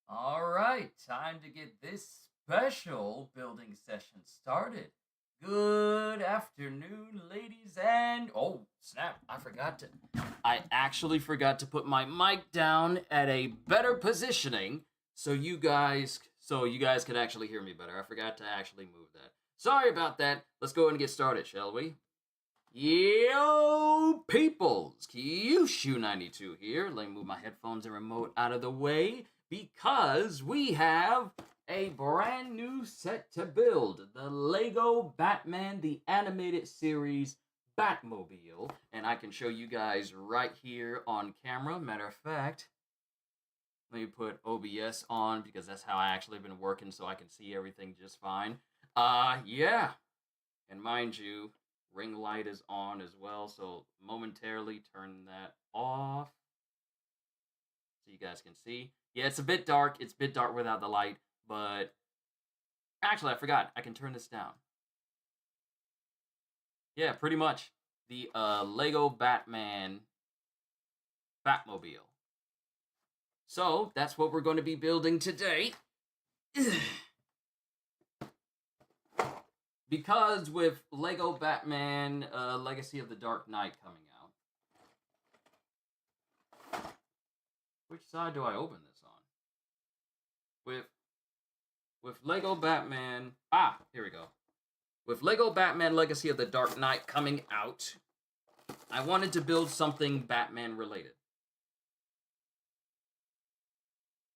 All right, time to get this special building session started. Good afternoon, ladies and oh, snap, I actually forgot to put my mic down at a better positioning so you guys can actually hear me better. I forgot to actually move that. Sorry about that. Let's go ahead and get started, shall we? Yo, peoples! Qushu92 here. Let me move my headphones and remote out of the way because we have a brand new set to build. The Lego Batman the Animated Series Batmobile. And I can show you guys right here on camera. Matter of fact, let me put OBS on because that's how I actually been working so I can see everything just fine. Yeah. And mind you, ring light is on as well, so momentarily turn that off so you guys can see. Yeah, it's a bit dark. It's a bit dark without the light, but actually, I forgot. I can turn this down. Yeah, pretty much the Lego Batman Batmobile. So that's what we're going to be building today. Because with Lego Batman Legacy of the Dark Knight coming out. Which side do I open this on? With Lego Batman... here we go. With Lego Batman Legacy of the Dark Knight coming out, I wanted to build something Batman related.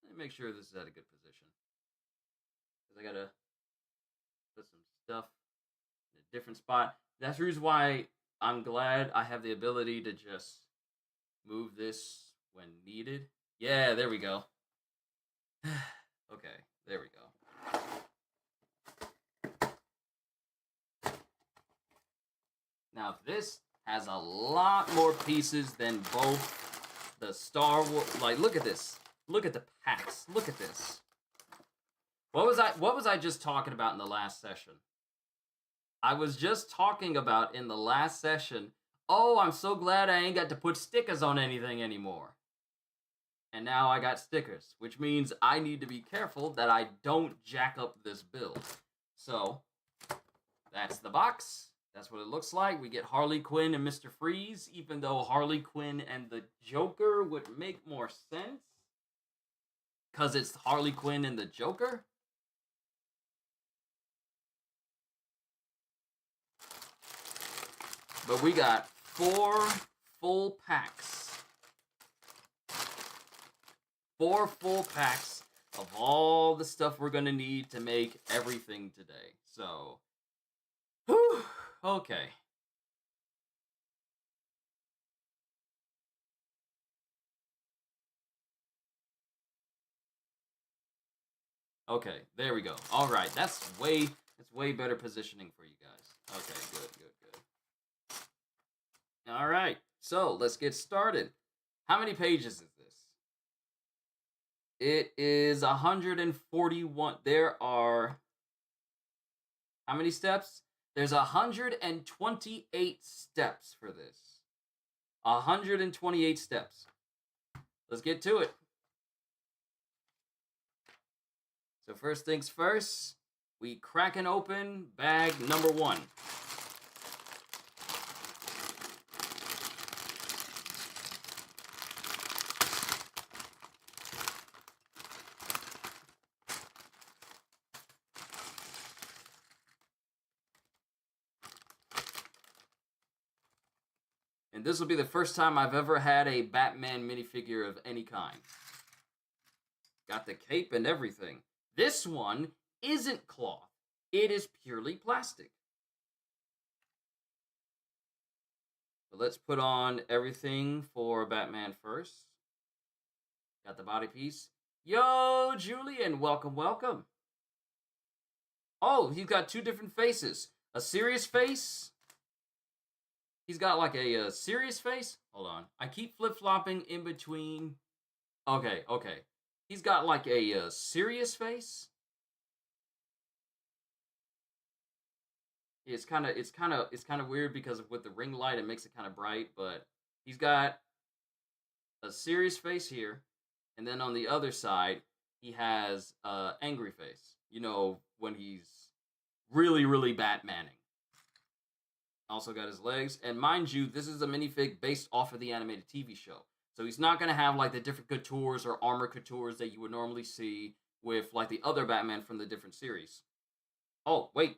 Let me make sure this is at a good position. Because I gotta put some stuff in a different spot. That's the reason why I'm glad I have the ability to just move this when needed. Yeah, there we go. Okay, there we go. Now this has a lot more pieces than both the Star Wars. Like, look at this. Look at the packs. Look at this. What was I just talking about in the last session? I was just talking about in the last session, oh, I'm so glad I ain't got to put stickers on anything anymore. And now I got stickers, which means I need to be careful that I don't jack up this build. So, that's the box. That's what it looks like. We get Harley Quinn and Mr. Freeze, even though Harley Quinn and the Joker would make more sense. Because it's Harley Quinn and the Joker. But we got 4 full packs. 4 full packs of all the stuff we're going to need to make everything today. So, whew, okay. Okay, there we go. All right, that's way better positioning for you guys. Okay, good. All right, so let's get started. How many pages is this? It is 141. There are how many steps? There's 128 steps for this. 128 steps. Let's get to it. So first things first, we cracking open bag number 1. And this will be the first time I've ever had a Batman minifigure of any kind. Got the cape and everything. This one isn't cloth. It is purely plastic. So let's put on everything for Batman first. Got the body piece. Yo, Julian, welcome. Oh, he's got 2 different faces. A serious face. He's got like a serious face. Hold on. I keep flip-flopping in between. Okay. He's got like a serious face. It's kind of weird because with the ring light it makes it kind of bright, but he's got a serious face here, and then on the other side he has angry face. You know, when he's really, really Batmaning. Also got his legs. And mind you, this is a minifig based off of the animated TV show. So he's not going to have like the different coutures or armor coutures that you would normally see with like the other Batman from the different series. Oh, wait.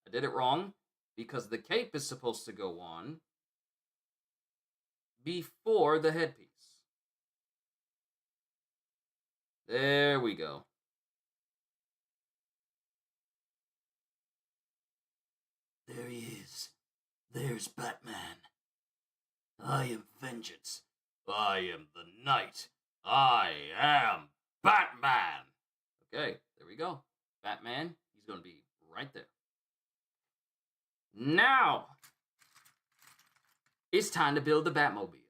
I did it wrong because the cape is supposed to go on before the headpiece. There we go. There he is. There's Batman. I am vengeance. I am the night. I am Batman. Okay, there we go. Batman, he's going to be right there. Now, it's time to build the Batmobile.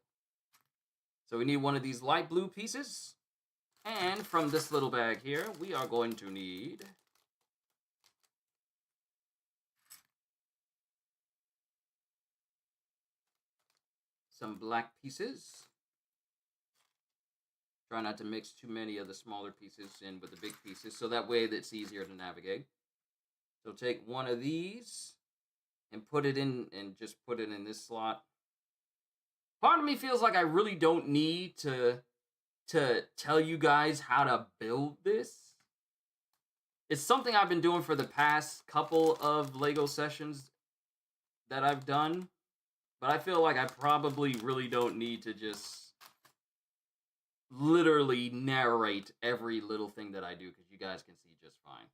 So we need one of these light blue pieces. And from this little bag here, we are going to need some black pieces. Try not to mix too many of the smaller pieces in with the big pieces, so that way it's easier to navigate. So take one of these and put it in, and just put it in this slot. Part of me feels like I really don't need to tell you guys how to build this. It's something I've been doing for the past couple of LEGO sessions that I've done, but I feel like I probably really don't need to just literally narrate every little thing that I do, because you guys can see just fine.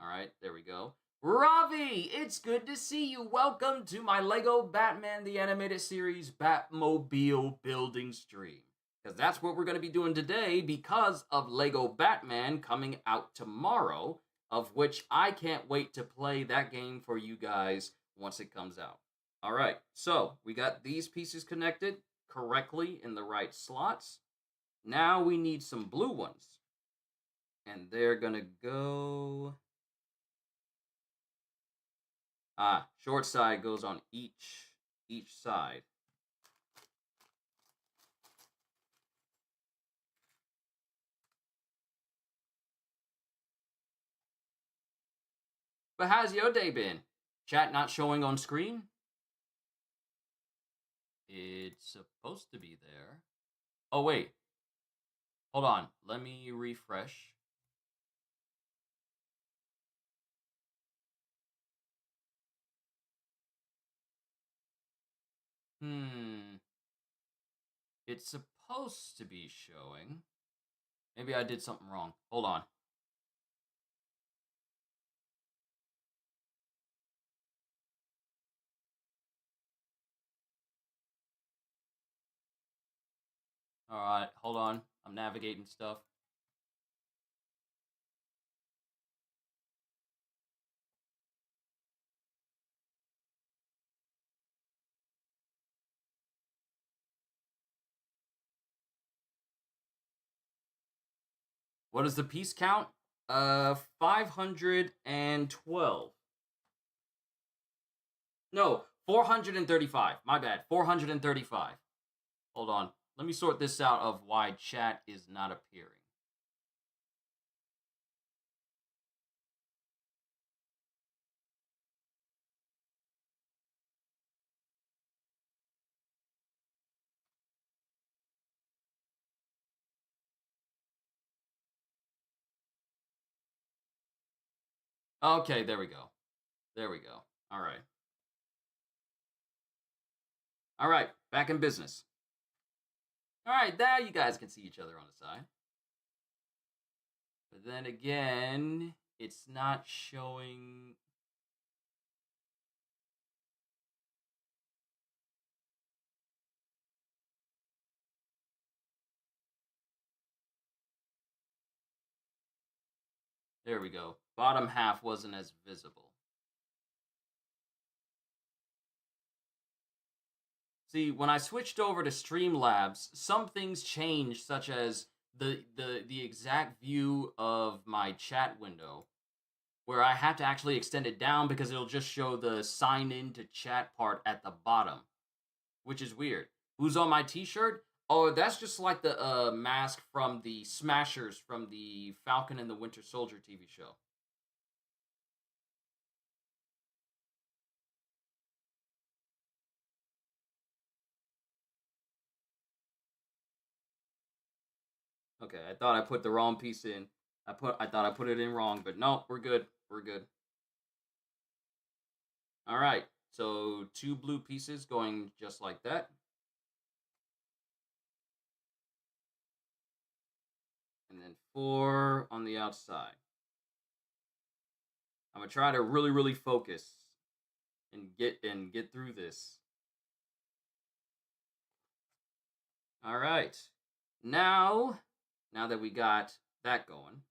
All right, there we go. Ravi, it's good to see you. Welcome to my LEGO Batman the Animated Series Batmobile building stream. Because that's what we're going to be doing today because of LEGO Batman coming out tomorrow, of which I can't wait to play that game for you guys once it comes out. All right, so we got these pieces connected correctly in the right slots. Now we need some blue ones. And they're going to go... short side goes on each side. But how's your day been? Chat not showing on screen? It's supposed to be there. Oh, wait. Hold on. Let me refresh. It's supposed to be showing. Maybe I did something wrong. Hold on. All right, hold on. I'm navigating stuff. What is the piece count? 512. No, 435. My bad. 435. Hold on. Let me sort this out of why chat is not appearing. Okay, there we go. There we go. All right. All right, back in business. All right, now you guys can see each other on the side. But then again, it's not showing... There we go. Bottom half wasn't as visible. See, when I switched over to Streamlabs, some things changed, such as the exact view of my chat window, where I have to actually extend it down because it'll just show the sign in to chat part at the bottom, which is weird. Who's on my t-shirt? Oh, that's just like the mask from the Smashers from the Falcon and the Winter Soldier TV show. Okay, I thought I put the wrong piece in. I thought I put it in wrong, but no, we're good. We're good. All right. So 2 blue pieces going just like that. And then 4 on the outside. I'm going to try to really focus and get through this. All right. Now that we got that going,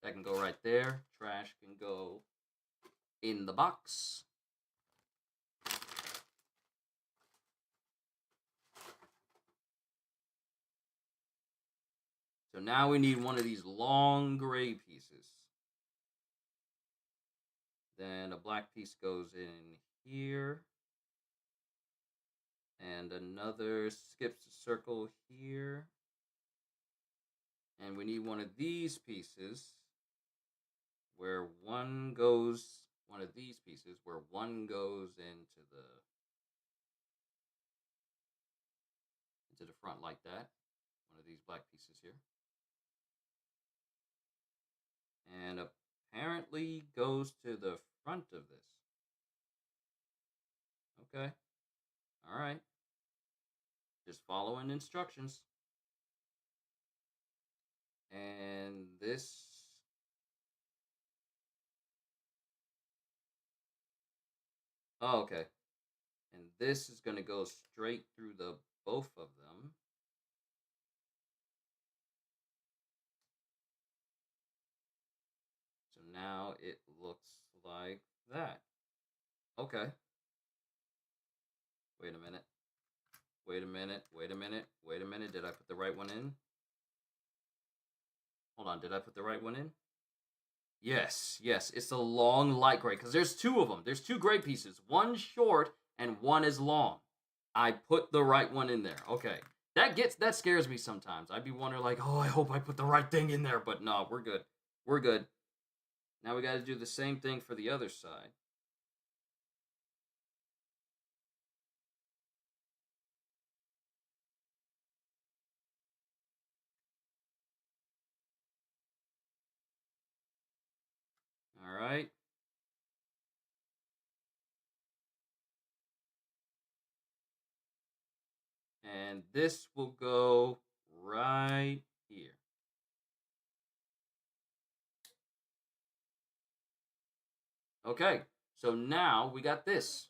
that can go right there. Trash can go in the box. So now we need one of these long gray pieces. Then a black piece goes in here. And another skips a circle here. And we need one of these pieces where one goes, one of these pieces where one goes into the front like that. One of these black pieces here. And apparently goes to the front of this. Okay. All right. Just following instructions. And this. Oh, okay. And this is going to go straight through the both of them. So now it looks like that. Okay. Wait a minute. Wait a minute. Wait a minute. Wait a minute. Did I put the right one in? Hold on. Did I put the right one in? Yes. Yes. It's a long light gray because there's 2 of them. There's 2 gray pieces. One short and one is long. I put the right one in there. Okay. That scares me sometimes. I'd be wondering like, oh, I hope I put the right thing in there, but no, we're good. We're good. Now we got to do the same thing for the other side. All right. And this will go right here. Okay, so now we got this.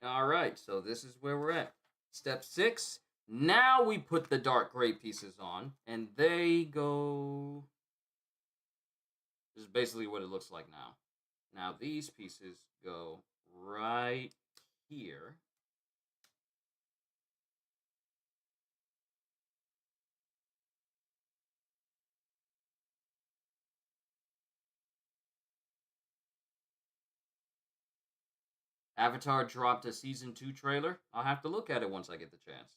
All right, so this is where we're at. Step 6. Now we put the dark gray pieces on, and they go. This is basically what it looks like now. Now these pieces go right here. Avatar dropped a season 2 trailer. I'll have to look at it once I get the chance.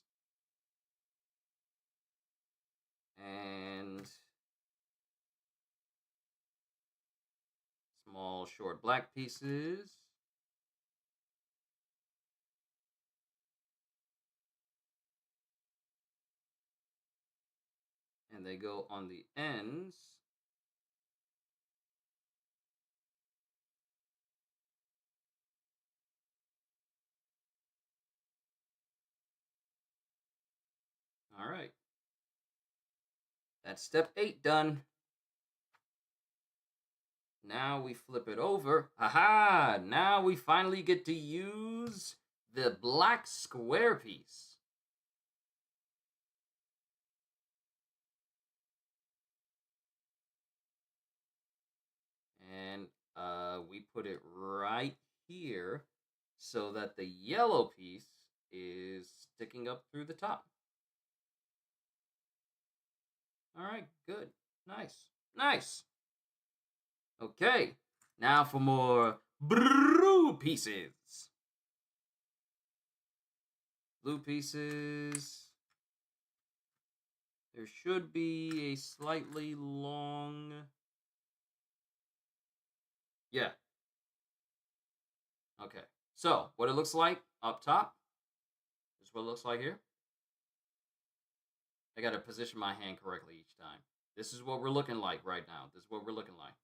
And small short black pieces. And they go on the ends. All right. That's step 8 done. Now we flip it over. Aha! Now we finally get to use the black square piece. we put it right here so that the yellow piece is sticking up through the top. All right, good. Nice. Nice. Okay, now for more blue pieces. Blue pieces. There should be a slightly long... Yeah. Okay. So, what it looks like up top. This is what it looks like here. I got to position my hand correctly each time. This is what we're looking like right now. This is what we're looking like.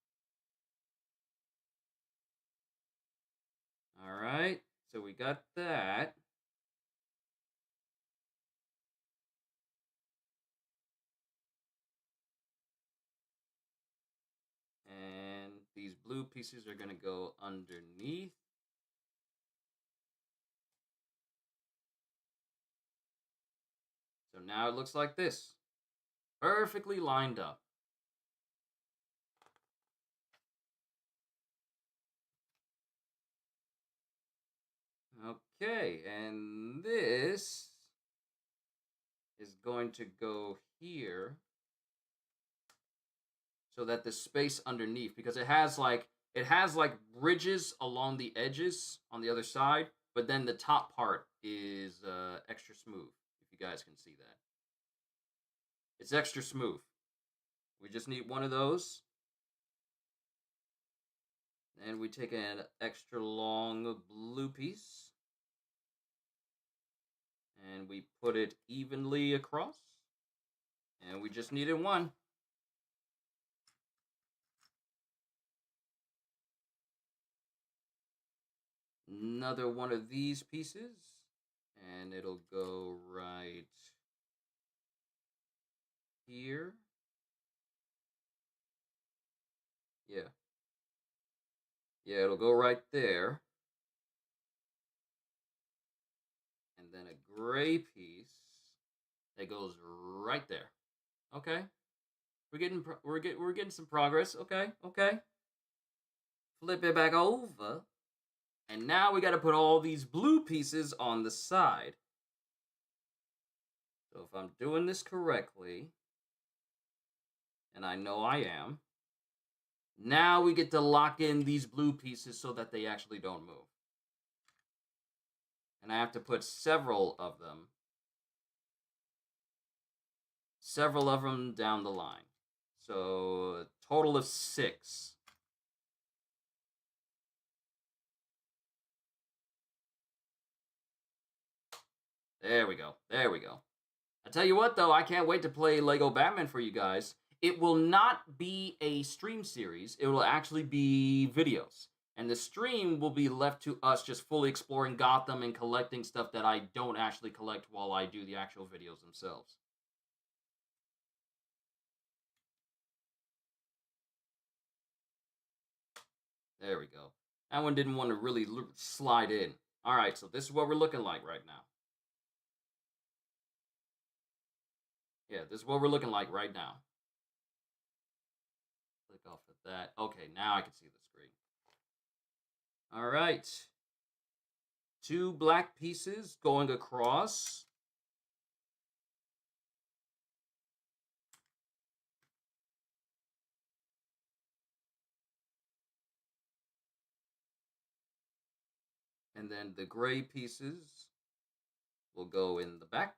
All right. So, we got that. And these blue pieces are going to go underneath. So now it looks like this. Perfectly lined up. Okay, and this is going to go here so that the space underneath, because it has like ridges along the edges on the other side, but then the top part is extra smooth, if you guys can see that. It's extra smooth. We just need one of those. And we take an extra long blue piece and we put it evenly across. And we just needed one. Another one of these pieces, and it'll go right here. Yeah. Yeah, it'll go right there. And then a gray piece that goes right there. Okay. We're getting some progress. Okay. Okay. Flip it back over. And now we got to put all these blue pieces on the side. So if I'm doing this correctly, and I know I am, now we get to lock in these blue pieces so that they actually don't move. And I have to put several of them down the line. So a total of 6. There we go. There we go. I tell you what, though, I can't wait to play Lego Batman for you guys. It will not be a stream series. It will actually be videos. And the stream will be left to us just fully exploring Gotham and collecting stuff that I don't actually collect while I do the actual videos themselves. There we go. That one didn't want to really slide in. All right, so this is what we're looking like right now. Yeah, this is what we're looking like right now. Click off of that. Okay, now I can see the screen. All right. 2 black pieces going across. And then the gray pieces will go in the back.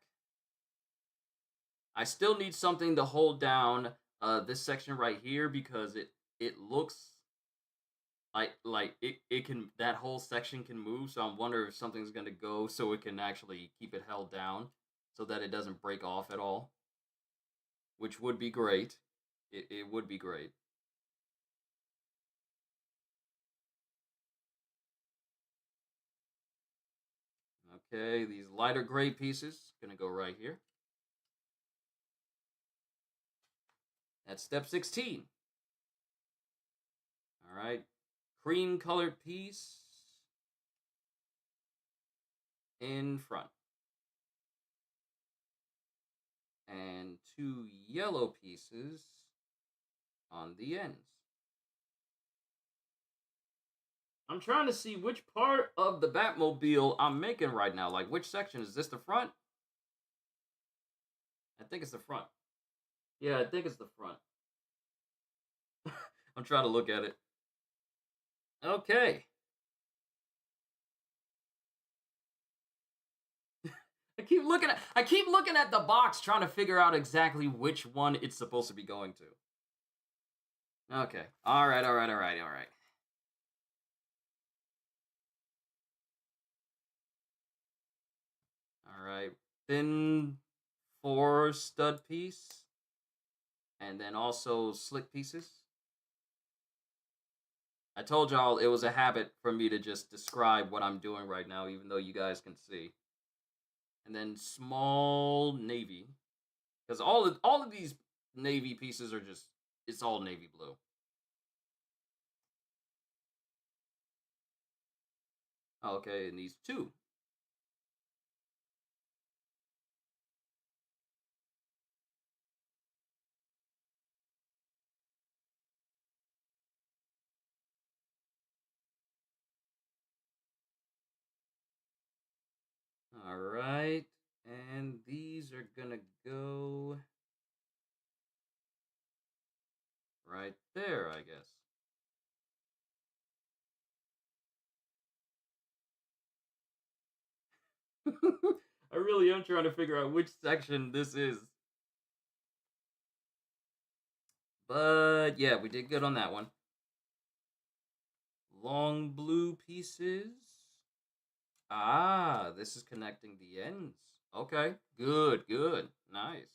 I still need something to hold down this section right here because it looks like it can, that whole section can move. So I'm wondering if something's gonna go so it can actually keep it held down so that it doesn't break off at all, which would be great. It would be great. Okay, these lighter gray pieces gonna go right here. That's step 16. All right, cream colored piece in front. And 2 yellow pieces on the ends. I'm trying to see which part of the Batmobile I'm making right now. Like, which section? Is this the front? I think it's the front. Yeah, I think it's the front. I'm trying to look at it. Okay. I keep looking at the box trying to figure out exactly which one it's supposed to be going to. Okay. All right, all right, all right, all right. All right. Thin 4 stud piece and then also slick pieces. I told y'all it was a habit for me to just describe what I'm doing right now even though you guys can see. And then small navy cuz all of these navy pieces are just it's all navy blue. Okay, and these two. All right. And these are going to go right there, I guess. I really am trying to figure out which section this is. But yeah, we did good on that one. Long blue pieces. Ah, this is connecting the ends. Okay, good, good. Nice.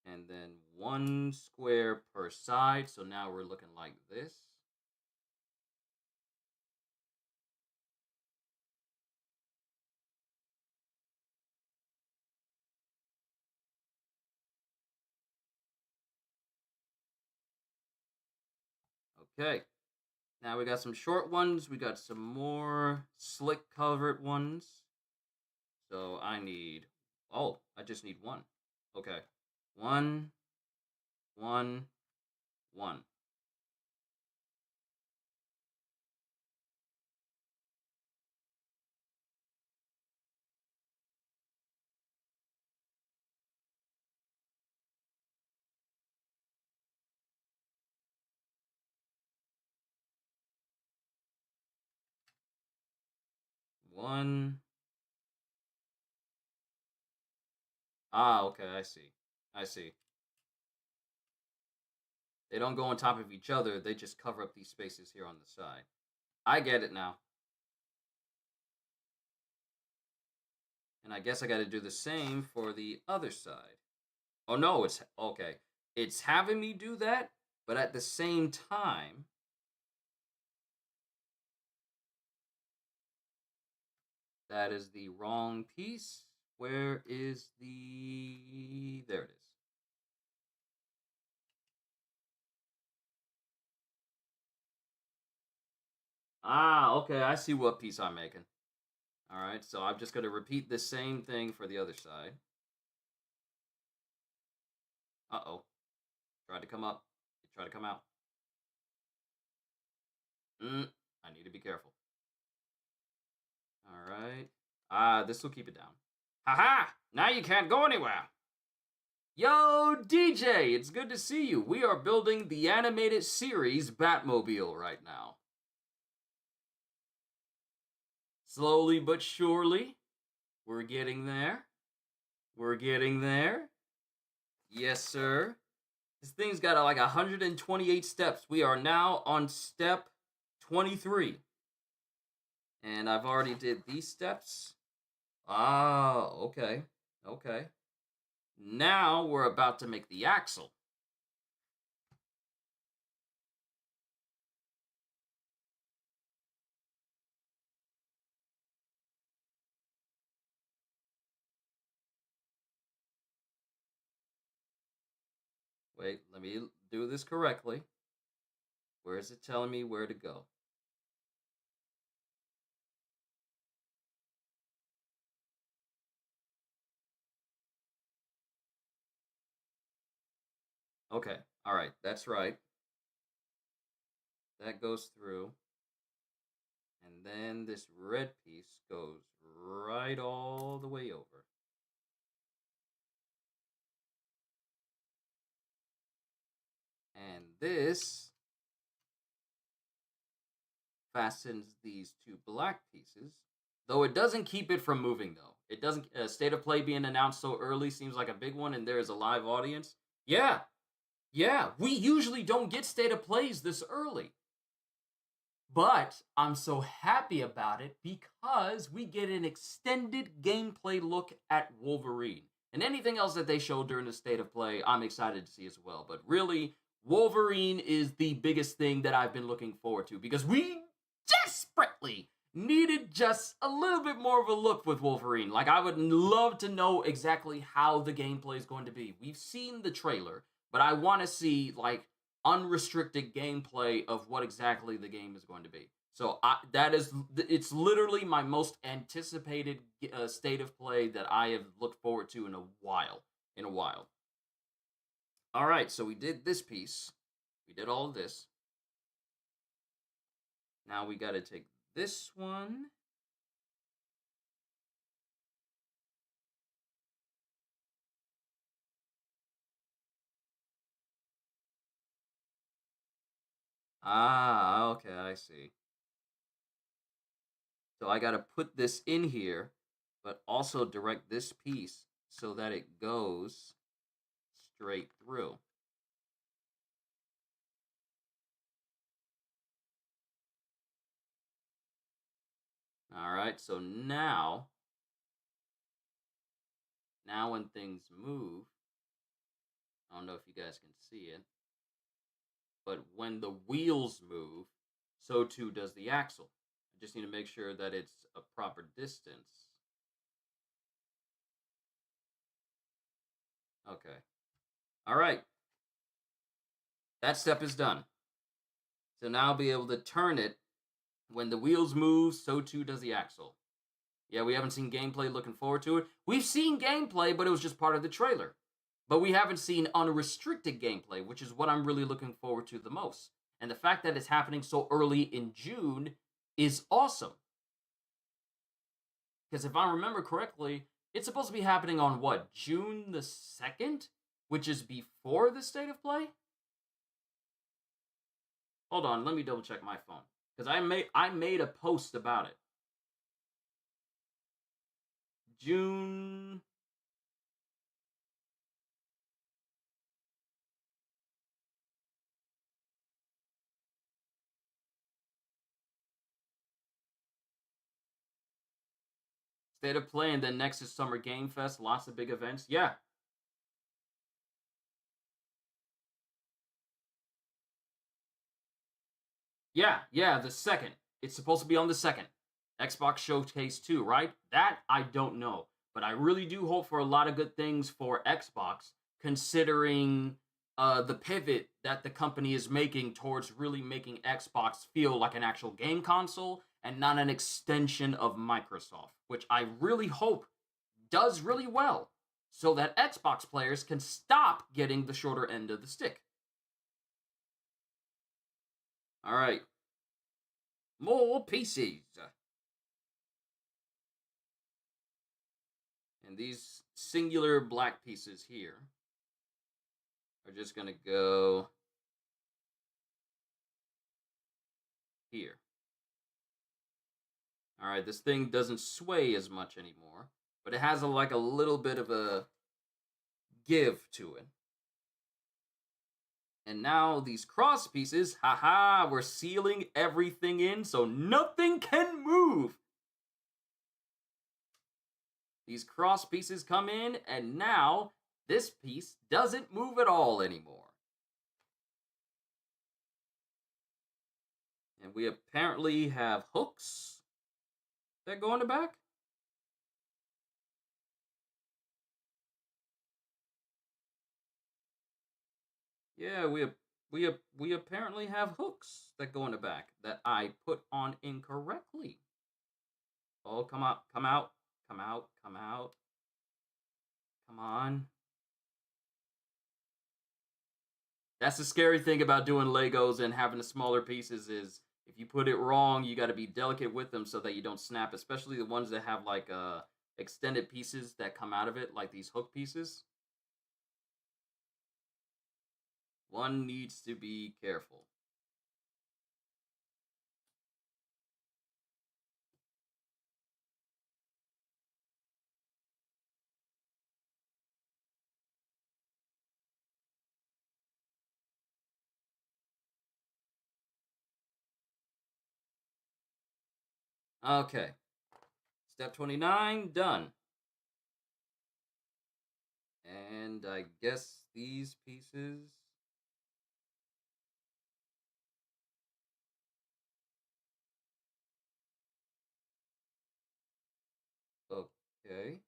And then 1 square per side. So now we're looking like this. Okay. Now we got some short ones. We got some more slick covered ones. So I need. Oh, I just need one. Okay. One, one, one. One. Ah, okay. I see. I see. They don't go on top of each other. They just cover up these spaces here on the side. I get it now. And I guess I got to do the same for the other side. Oh, no. It's okay. It's having me do that, but at the same time, that is the wrong piece. Where is the. There it is. Ah, okay. I see what piece I'm making. All right. So I'm just going to repeat the same thing for the other side. Uh oh. Tried to come up. It tried to come out. I need to be careful. All right. This will keep it down. Haha! Now you can't go anywhere. Yo, DJ, it's good to see you. We are building the animated series Batmobile right now. Slowly but surely, we're getting there. We're getting there. Yes, sir. This thing's got like 128 steps. We are now on step 23. And I've already did these steps. Ah, okay. Okay. Now we're about to make the axle. Wait, let me do this correctly. Where is it telling me where to go? Okay. All right. That's right. That goes through. And then this red piece goes right all the way over. And this fastens these two black pieces. Though it doesn't keep it from moving, though. It doesn't. State of play being announced so early seems like a big one, and there is a live audience. Yeah, yeah. We usually don't get state of plays this early. But I'm so happy about it because we get an extended gameplay look at Wolverine. And anything else that they show during the state of play, I'm excited to see as well. But really, Wolverine is the biggest thing that I've been looking forward to because we desperately needed just a little bit more of a look with Wolverine. Like, I would love to know exactly how the gameplay is going to be. We've seen the trailer, but I want to see, like, unrestricted gameplay of what exactly the game is going to be. So it's literally my most anticipated state of play that I have looked forward to in a while. All right, so we did this piece. We did all of this. Now we got to take this one. Ah, okay, I see. So I got to put this in here, but also direct this piece so that it goes straight through. All right, so now when things move, I don't know if you guys can see it, but when the wheels move, so too does the axle. I just need to make sure that it's a proper distance. Okay. All right. That step is done. So now I'll be able to turn it. When the wheels move, so too does the axle. Yeah, we haven't seen gameplay, looking forward to it. We've seen gameplay, but it was just part of the trailer. But we haven't seen unrestricted gameplay, which is what I'm really looking forward to the most. And the fact that it's happening so early in June is awesome. Because if I remember correctly, it's supposed to be happening on what, June the 2nd? Which is before the state of play? Hold on, let me double check my phone. Because I made a post about it. June. State of play, and then next is Summer Game Fest. Lots of big events. Yeah. Yeah, the 2nd. It's supposed to be on the 2nd. Xbox Showcase 2, right? That I don't know. But I really do hope for a lot of good things for Xbox, considering the pivot that the company is making towards really making Xbox feel like an actual game console and not an extension of Microsoft, which I really hope does really well so that Xbox players can stop getting the shorter end of the stick. All right. More pieces. And these singular black pieces here are just going to go here. All right, this thing doesn't sway as much anymore, but it has like a little bit of a give to it. And now these cross pieces, haha, we're sealing everything in so nothing can move. These cross pieces come in, and now this piece doesn't move at all anymore. And we apparently have hooks that go in the back. Yeah, we apparently have hooks that go in the back that I put on incorrectly. Oh, come out, come out, come out, come out. Come on. That's the scary thing about doing Legos and having the smaller pieces is if you put it wrong, you got to be delicate with them so that you don't snap, especially the ones that have like extended pieces that come out of it, like these hook pieces. One needs to be careful. Okay. Step 29, done. And I guess these pieces. Okay.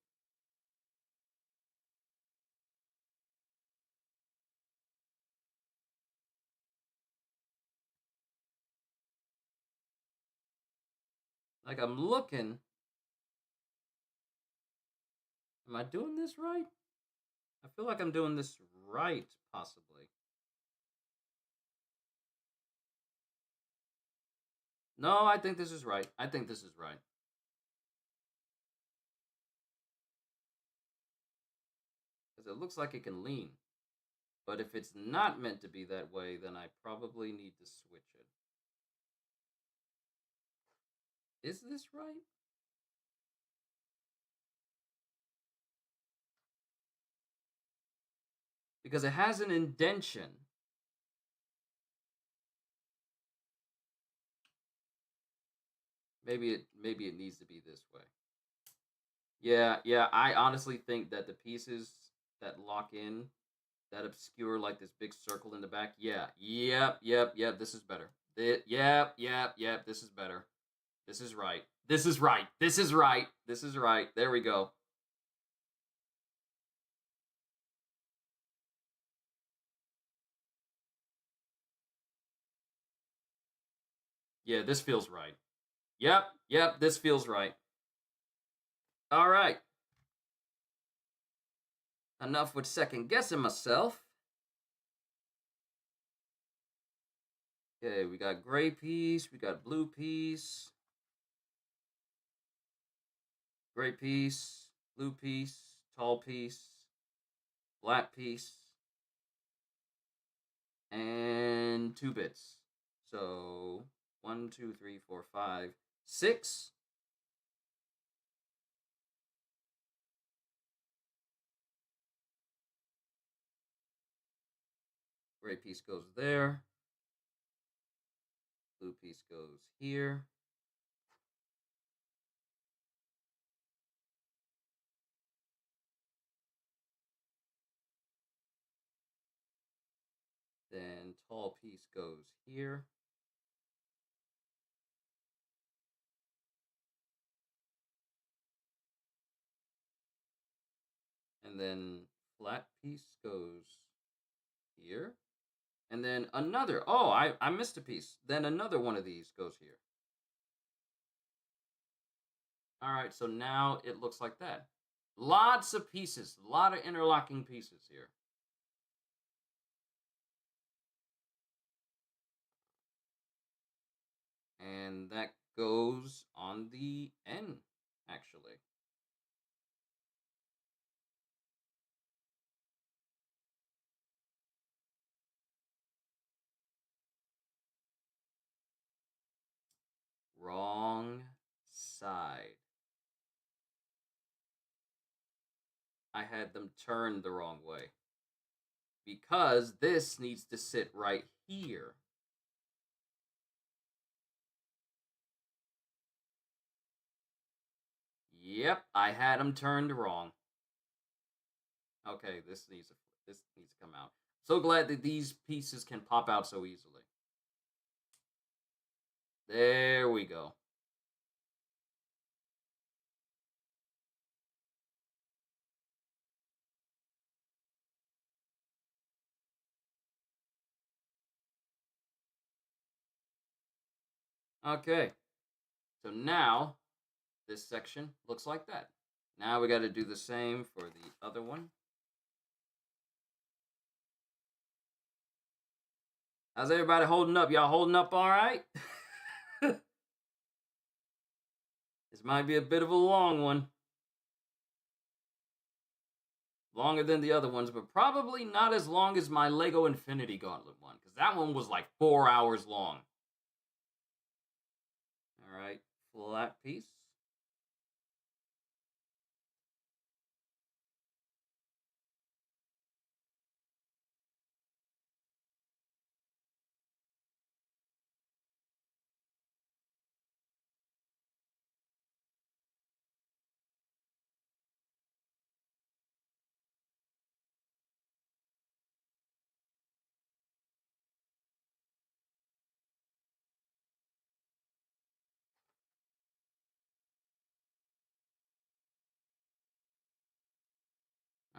Like I'm looking. Am I doing this right? I feel like I'm doing this right, possibly. No, I think this is right. I think this is right. Because it looks like it can lean. But if it's not meant to be that way, then I probably need to switch it. Is this right? Because it has an indentation. Maybe it needs to be this way. Yeah, I honestly think that the pieces that lock in, that obscure like this big circle in the back, yep, this is better. Yep, this is better. This is right. This is right. This is right. This is right. There we go. Yeah, this feels right. Yep, this feels right. All right. Enough with second guessing myself. Okay, we got gray piece, we got blue piece, gray piece, blue piece, tall piece, black piece, and 2 bits. So 1, 2, 3, 4, 5, 6. Gray piece goes there. Blue piece goes here. Then tall piece goes here. And then flat piece goes here. And then another, oh, I missed a piece. Then another one of these goes here. All right, so now it looks like that. Lots of pieces, a lot of interlocking pieces here. And that goes on the end, actually. Wrong side. I had them turned the wrong way. Because this needs to sit right here. Yep, I had them turned wrong. Okay, this needs to come out. So glad that these pieces can pop out so easily. There we go. Okay, so now this section looks like that. Now we got to do the same for the other one. How's everybody holding up? Y'all holding up all right? This might be a bit of a long one. Longer than the other ones, but probably not as long as my Lego Infinity Gauntlet one, because that one was like 4 hours long. All right, flat piece.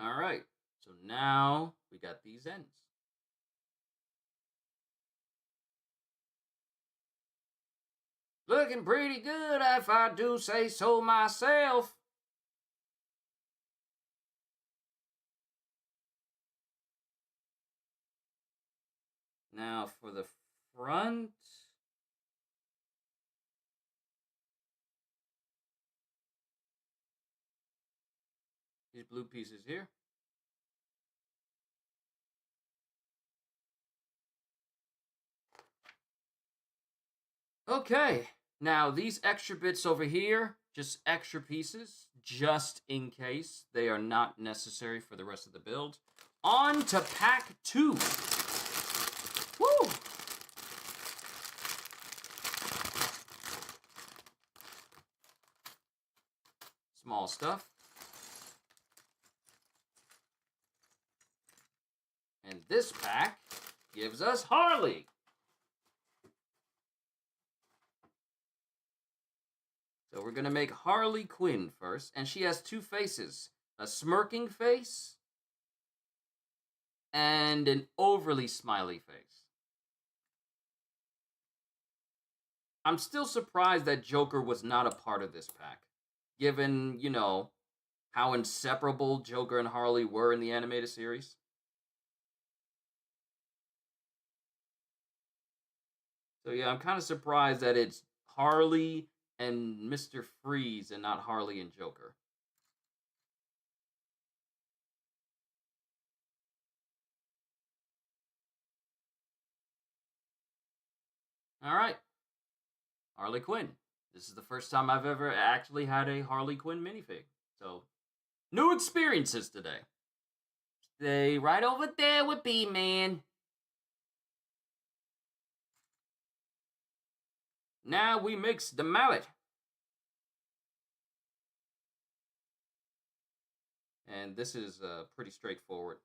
All right, so now we got these ends. Looking pretty good, if I do say so myself. Now for the front. These blue pieces here. Okay, now these extra bits over here, just extra pieces, just in case they are not necessary for the rest of the build. On to pack 2. Woo! Small stuff. And this pack gives us Harley. So we're going to make Harley Quinn first. And she has 2 faces. A smirking face and an overly smiley face. I'm still surprised that Joker was not a part of this pack. Given, you know, how inseparable Joker and Harley were in the animated series. So yeah, I'm kind of surprised that it's Harley and Mr. Freeze and not Harley and Joker. All right. Harley Quinn. This is the first time I've ever actually had a Harley Quinn minifig. So, new experiences today. Stay right over there with B-Man. Now we mix the mallet. And this is pretty straightforward.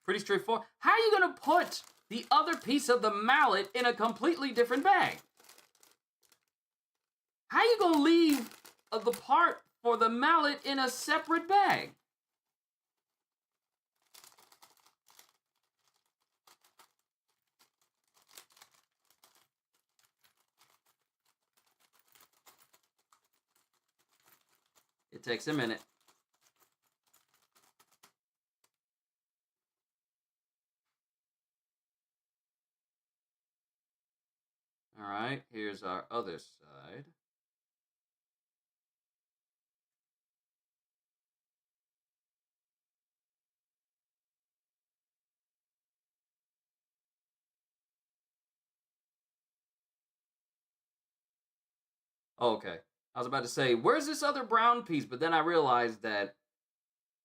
Pretty straightforward. How are you going to put the other piece of the mallet in a completely different bag? How are you going to leave the part for the mallet in a separate bag? It takes a minute. All right, here's our other side. Oh, okay. I was about to say, where's this other brown piece? But then I realized that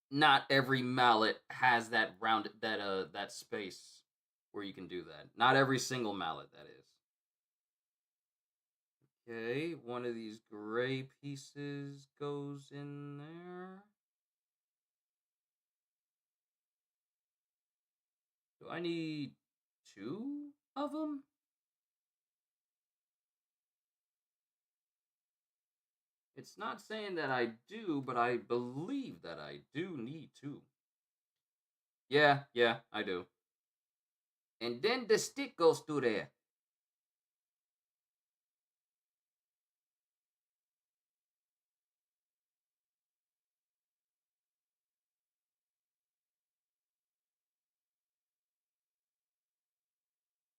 not every mallet has that that space where you can do that. Not every single mallet, that is. Okay, one of these gray pieces goes in there. Do I need 2 of them? It's not saying that I do, but I believe that I do need 2. Yeah, I do. And then the stick goes through there.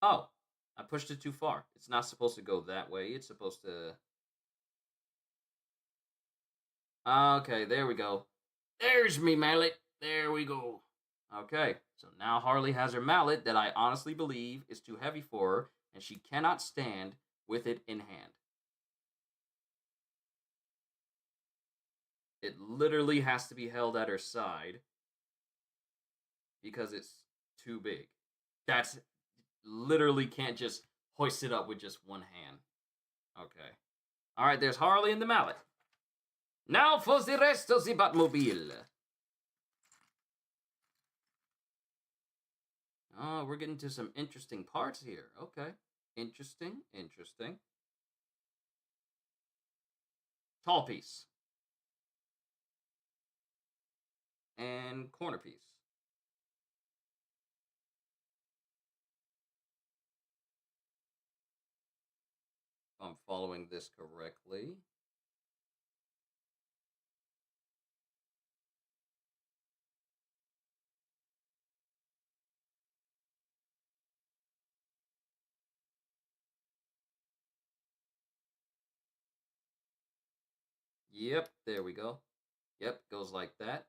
Oh, I pushed it too far. It's not supposed to go that way. It's supposed to... Okay, there we go. There's me mallet. There we go. Okay, so now Harley has her mallet that I honestly believe is too heavy for her, and she cannot stand with it in hand. It literally has to be held at her side because it's too big. That's literally can't just hoist it up with just one hand. Okay. All right, there's Harley and the mallet. Now for the rest of the Batmobile. Oh, we're getting to some interesting parts here. Okay. Interesting, interesting. Tall piece. And corner piece. If I'm following this correctly. Yep, there we go. Yep, goes like that.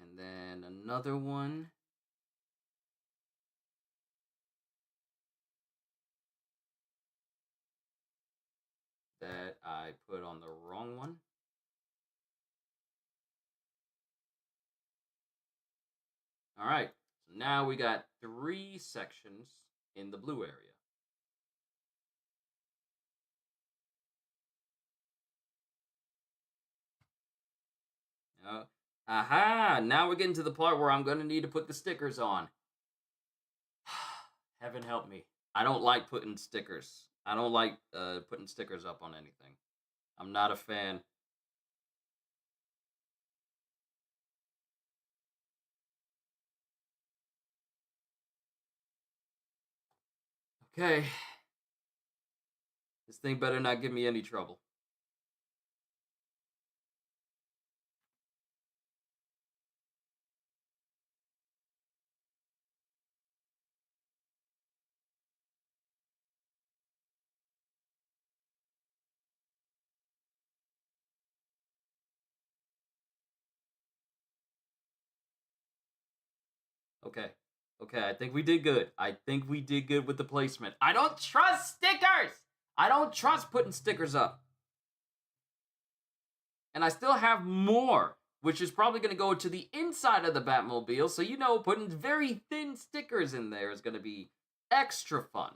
And then another one. That I put on the wrong one. All right, so now we got 3 sections in the blue area. Aha! Now we're getting to the part where I'm going to need to put the stickers on. Heaven help me. I don't like putting stickers. I don't like putting stickers up on anything. I'm not a fan. Okay. This thing better not give me any trouble. Okay. Okay, I think we did good. I think we did good with the placement. I don't trust stickers! I don't trust putting stickers up. And I still have more, which is probably going to go to the inside of the Batmobile. So, you know, putting very thin stickers in there is going to be extra fun.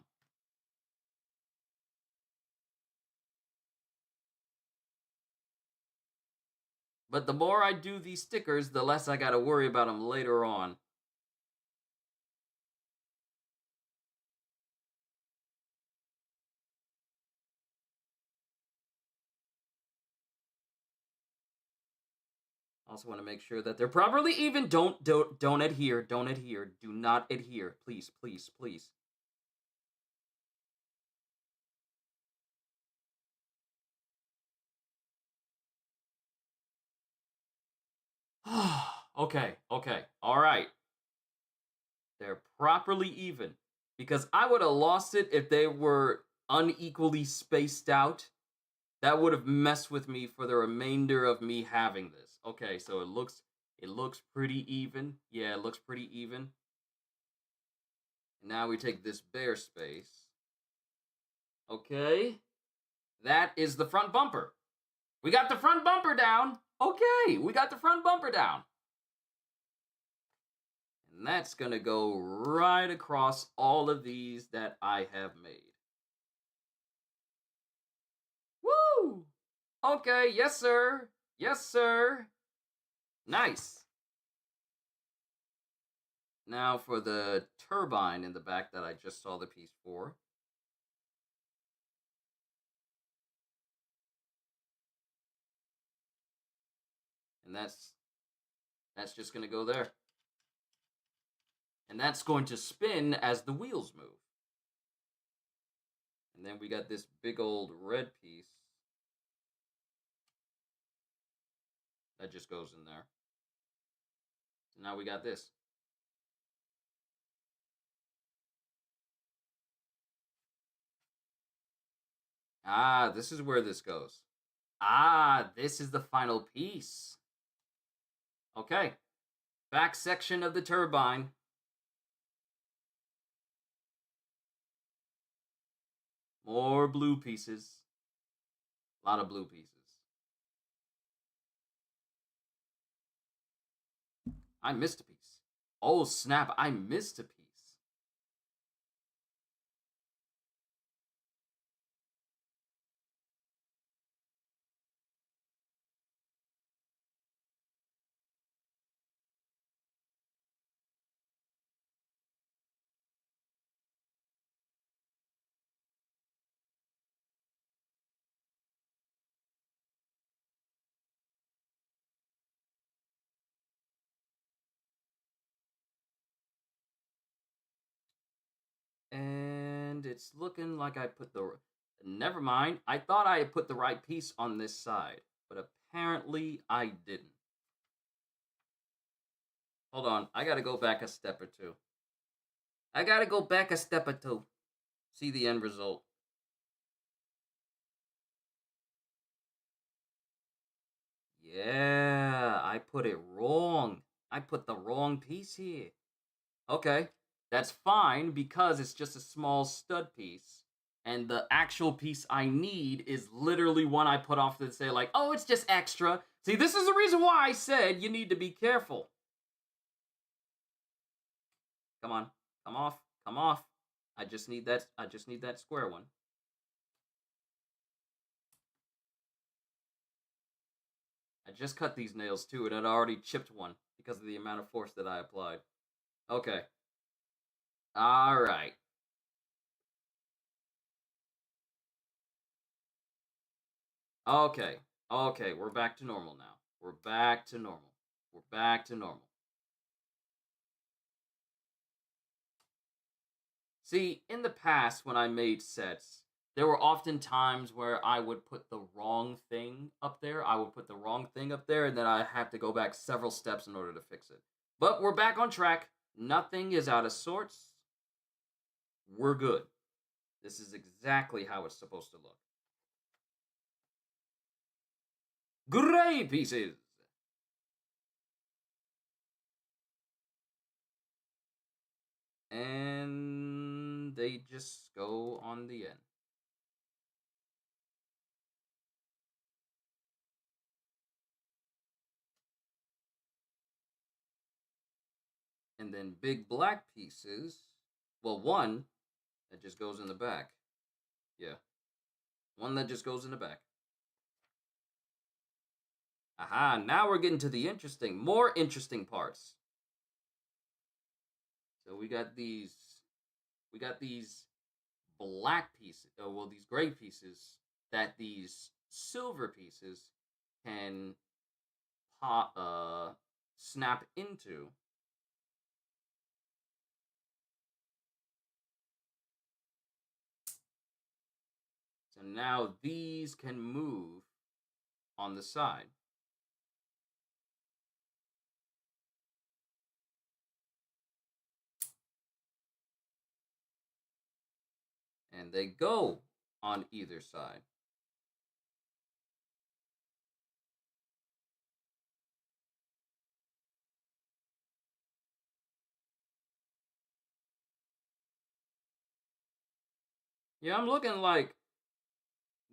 But the more I do these stickers, the less I got to worry about them later on. Also want to make sure that they're properly even. Don't adhere. Don't adhere. Do not adhere. Please, please, please. Okay, okay. All right. They're properly even. Because I would have lost it if they were unequally spaced out. That would have messed with me for the remainder of me having this. Okay, so it looks pretty even. Yeah, it looks pretty even. Now we take this bare space. Okay. That is the front bumper. We got the front bumper down. Okay, we got the front bumper down. And that's going to go right across all of these that I have made. Woo! Okay, yes, sir. Yes, sir. Nice. Now for the turbine in the back that I just saw the piece for. And that's just going to go there. And that's going to spin as the wheels move. And then we got this big old red piece that just goes in there. So now we got this. Ah, this is where this goes. Ah, this is the final piece. Okay. Back section of the turbine. More blue pieces. A lot of blue pieces. I missed a piece. Oh, snap. I missed a piece. And it's looking like I put the... Never mind. I thought I had put the right piece on this side, but apparently I didn't. Hold on. I gotta go back a step or two. See the end result. Yeah, I put it wrong. I put the wrong piece here. Okay, that's fine because it's just a small stud piece. And the actual piece I need is literally one I put off to say, like, oh, it's just extra. See, this is the reason why I said you need to be careful. Come on, come off, come off. I just need that square one. I just cut these nails too, and it already chipped one because of the amount of force that I applied. Okay. All right. Okay. Okay, we're back to normal now. We're back to normal. We're back to normal. See, in the past when I made sets, there were often times where I would put the wrong thing up there. And then I have to go back several steps in order to fix it. But we're back on track. Nothing is out of sorts. We're good. This is exactly how it's supposed to look. Gray pieces. And they just go on the end. And then big black pieces. Well, one that just goes in the back. Yeah. One that just goes in the back. Aha, now we're getting to the more interesting parts. So we got these black pieces, these gray pieces that these silver pieces can snap into. So now these can move on the side. And they go on either side. Yeah, I'm looking like,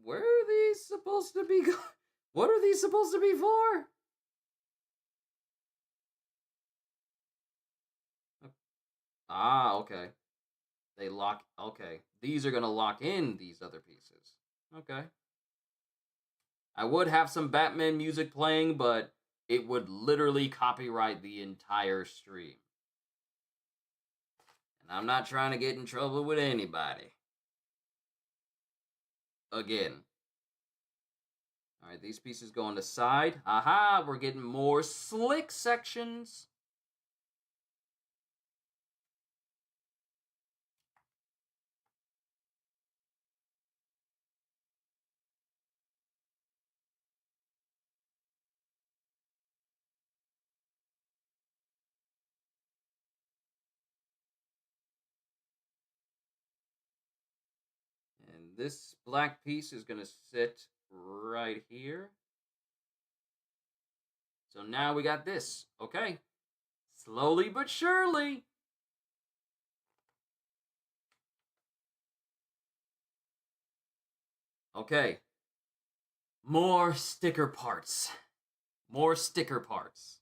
where are these supposed to be? What are these supposed to be for? Ah, okay. They lock. Okay, these are gonna lock in these other pieces. Okay. I would have some Batman music playing, but it would literally copyright the entire stream. And I'm not trying to get in trouble with anybody. Again. Alright, these pieces go on the side. Aha, we're getting more slick sections. And this black piece is going to sit right here. So now we got this. Okay. Slowly but surely. Okay. More sticker parts. More sticker parts.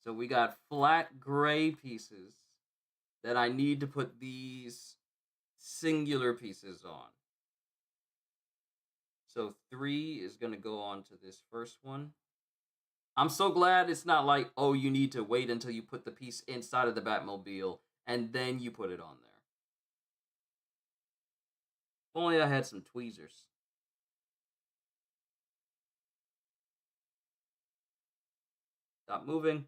So we got flat gray pieces that I need to put these singular pieces on. So 3 is going to go on to this first one. I'm so glad it's not like, oh, you need to wait until you put the piece inside of the Batmobile and then you put it on there. If only I had some tweezers. Stop moving.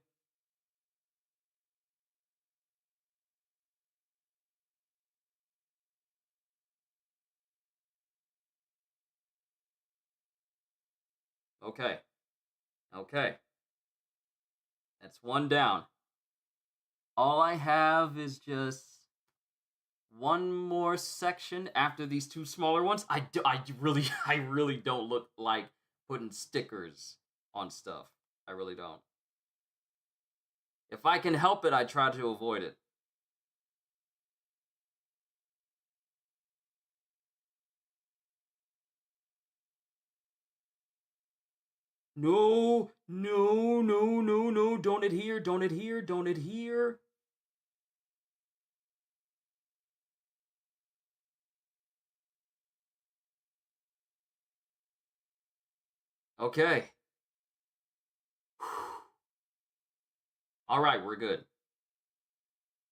Okay. Okay. That's one down. All I have is just one more section after these two smaller ones. I really don't look like putting stickers on stuff. I really don't. If I can help it, I try to avoid it. No, no, no, no, no. Don't adhere, don't adhere, don't adhere. Okay. All right, we're good.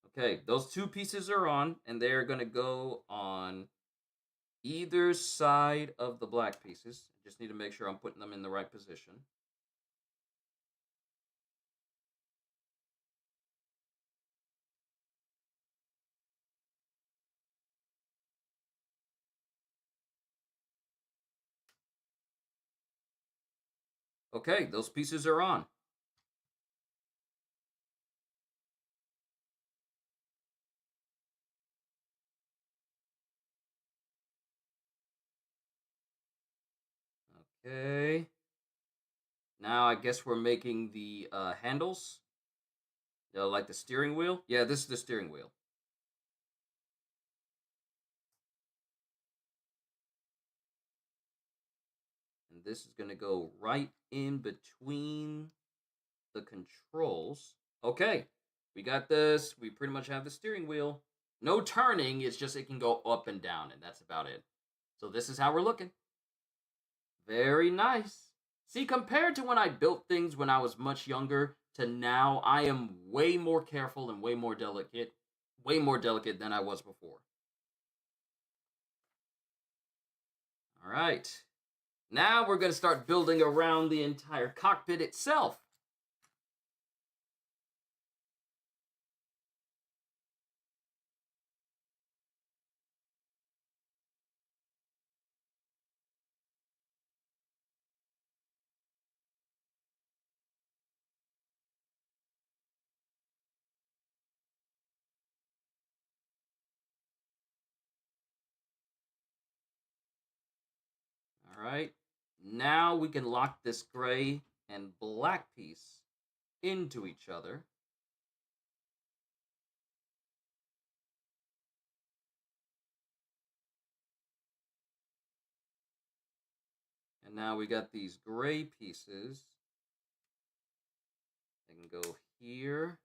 Okay, those two pieces are on, and they are going to go on either side of the black pieces. Just need to make sure I'm putting them in the right position. Okay, those pieces are on. Okay. Now I guess we're making the handles. Like the steering wheel. Yeah, this is the steering wheel. And this is going to go right in between the controls. Okay, we got this. We pretty much have the steering wheel. No turning. It's just it can go up and down, and that's about it. So this is how we're looking. Very nice. See, compared to when I built things when I was much younger to now, I am way more careful and way more delicate than I was before. All right. Now we're going to start building around the entire cockpit itself. All right. Now we can lock this gray and black piece into each other. And now we got these gray pieces. They can go here.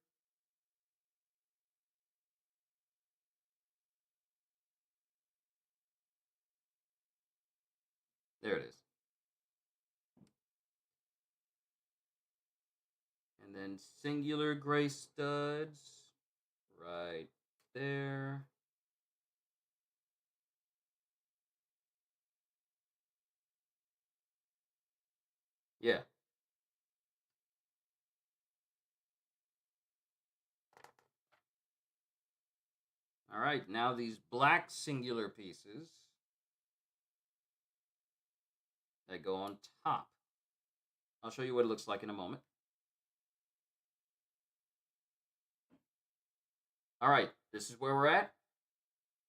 There it is. And then singular gray studs right there. Yeah. All right, now these black singular pieces that go on top. I'll show you what it looks like in a moment. All right, this is where we're at.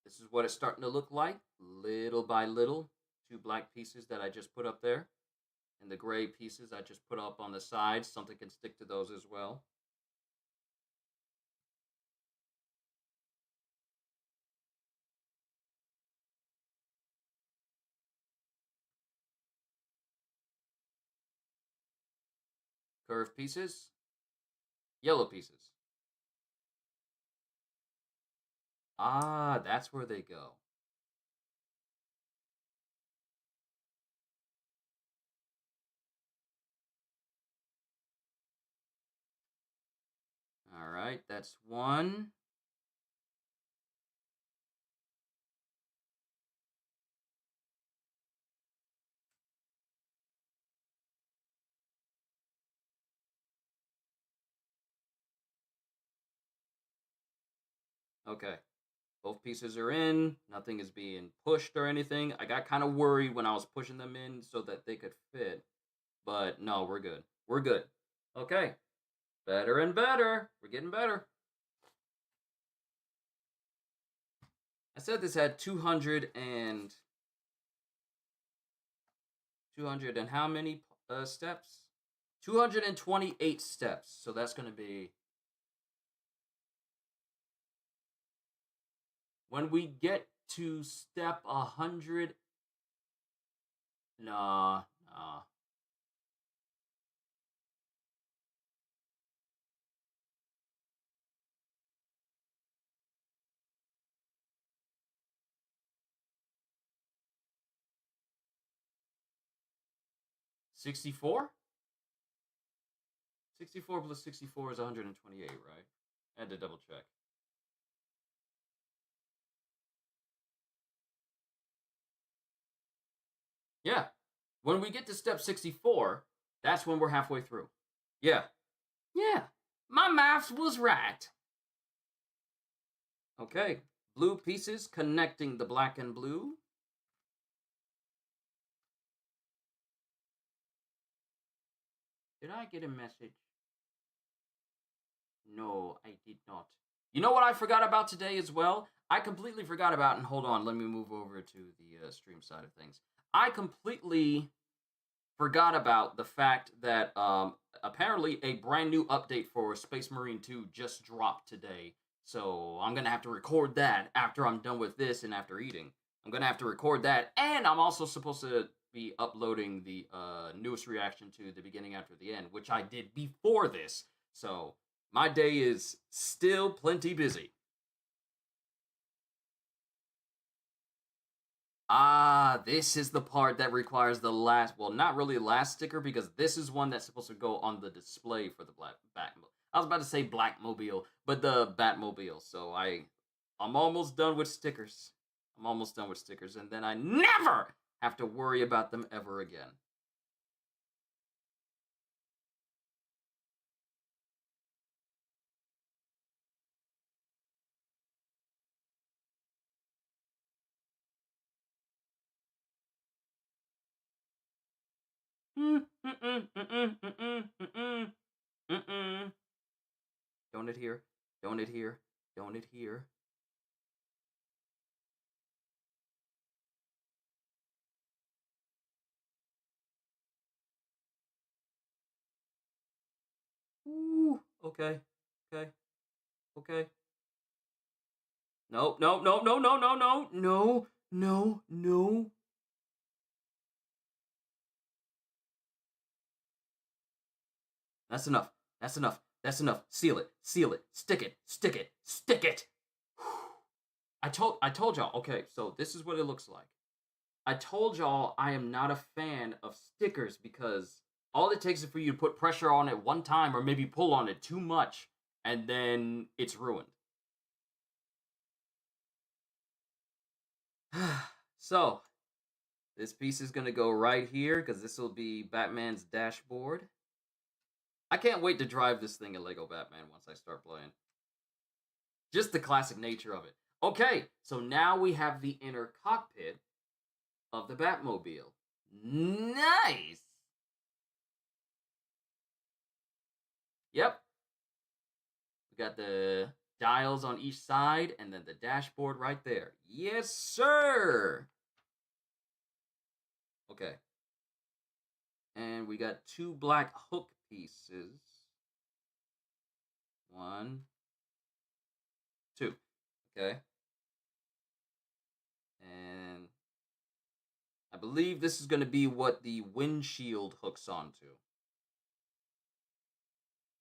This is what it's starting to look like, little by little. 2 black pieces that I just put up there. And the gray pieces I just put up on the sides. Something can stick to those as well. Curved pieces. Yellow pieces. Ah, that's where they go. All right, that's one. Okay. Both pieces are in. Nothing is being pushed or anything. I got kind of worried when I was pushing them in so that they could fit. But no, we're good. We're good. Okay. Better and better. We're getting better. I said this had 200 and how many steps? 228 steps. So that's going to be when we get to step 100. Nah. 64? 64 plus 64 is 128, right? I had to double check. Yeah. When we get to step 64, that's when we're halfway through. Yeah. Yeah. My maths was right. Okay. Blue pieces connecting the black and blue. Did I get a message? No, I did not. You know what I forgot about today as well? I completely forgot about, and hold on, let me move over to the stream side of things. I completely forgot about the fact that apparently a brand new update for Space Marine 2 just dropped today. So I'm going to have to record that after I'm done with this and after eating. I'm going to have to record that. And I'm also supposed to be uploading the newest reaction to the beginning after the end, which I did before this. So my day is still plenty busy. Ah, this is the part that requires the last, well, not really last sticker, because this is one that's supposed to go on the display for the Batmobile. I was about to say Blackmobile, but the Batmobile. So I'm almost done with stickers. I'm almost done with stickers, and then I never have to worry about them ever again. Don't adhere. Don't adhere. Don't adhere. Ooh, okay. Okay. Okay. No, no, no, no, no, no, no, no, no, no. That's enough. That's enough. That's enough. Seal it. Seal it. Stick it. Stick it. Stick it. I told y'all. Okay, so this is what it looks like. I told y'all I am not a fan of stickers because all it takes is for you to put pressure on it one time or maybe pull on it too much and then it's ruined. So, this piece is going to go right here because this will be Batman's dashboard. I can't wait to drive this thing in Lego Batman once I start playing. Just the classic nature of it. Okay, so now we have the inner cockpit of the Batmobile. Nice! Yep. We got the dials on each side, and then the dashboard right there. Yes, sir. Okay. And we got 2 black hook pieces. 1, 2. Okay. And I believe this is going to be what the windshield hooks onto.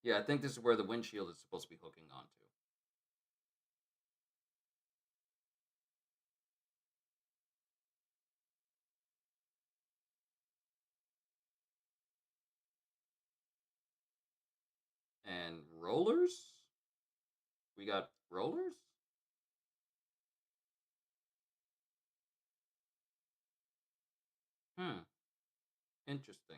Yeah, I think this is where the windshield is supposed to be hooking onto. And rollers? We got rollers? Interesting.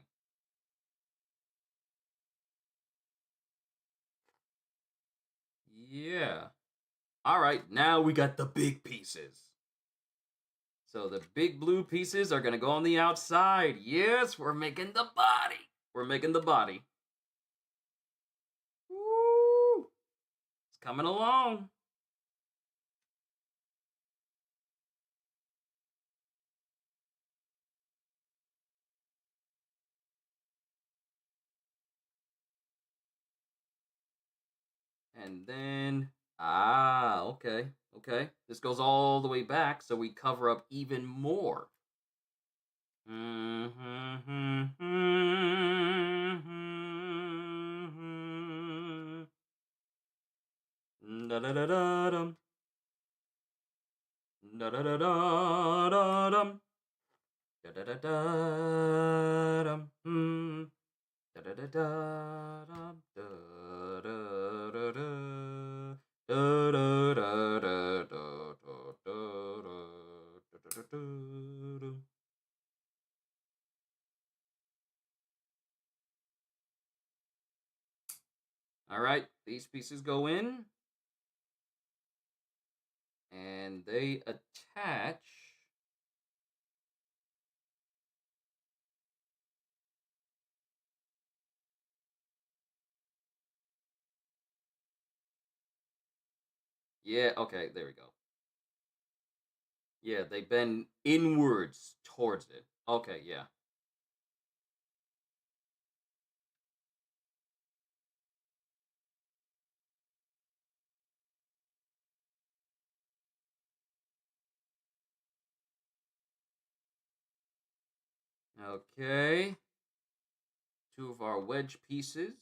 Yeah. All right, now we got the big pieces. So the big blue pieces are going to go on the outside. Yes, we're making the body. We're making the body. Woo! It's coming along. And then, okay, okay. This goes all the way back, so we cover up even more. Da da da da dum. Da da da da da dum. Da da da da dum. Da da da da dum. Da da da da. Da da da da da da da da. All right, these pieces go in and they attach. Yeah, okay, there we go. Yeah, they bend inwards towards it. Okay, yeah. Okay. 2 of our wedge pieces.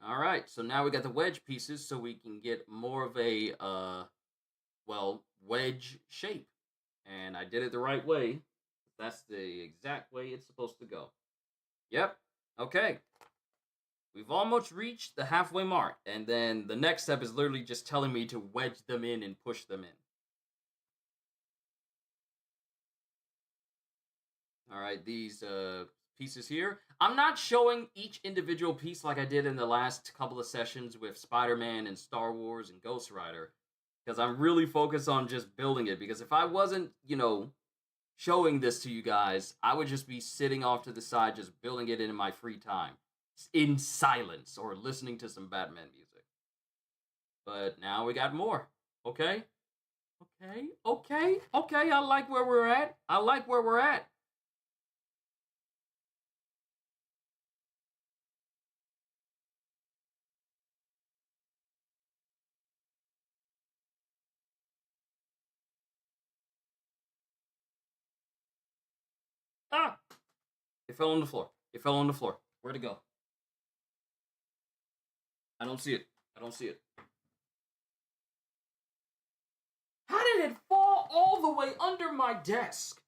All right, so now we got the wedge pieces so we can get more of a well, wedge shape. And I did it the right way. That's the exact way it's supposed to go. Yep. Okay. We've almost reached the halfway mark, and then the next step is literally just telling me to wedge them in and push them in. All right, these pieces here. I'm not showing each individual piece like I did in the last couple of sessions with Spider-Man and Star Wars and Ghost Rider, because I'm really focused on just building it. Because if I wasn't, showing this to you guys, I would just be sitting off to the side, just building it in my free time, in silence, or listening to some Batman music. But now we got more. Okay? Okay, okay, okay. I like where we're at. I like where we're at. Ah! It fell on the floor. It fell on the floor. Where'd it go? I don't see it. I don't see it. How did it fall all the way under my desk?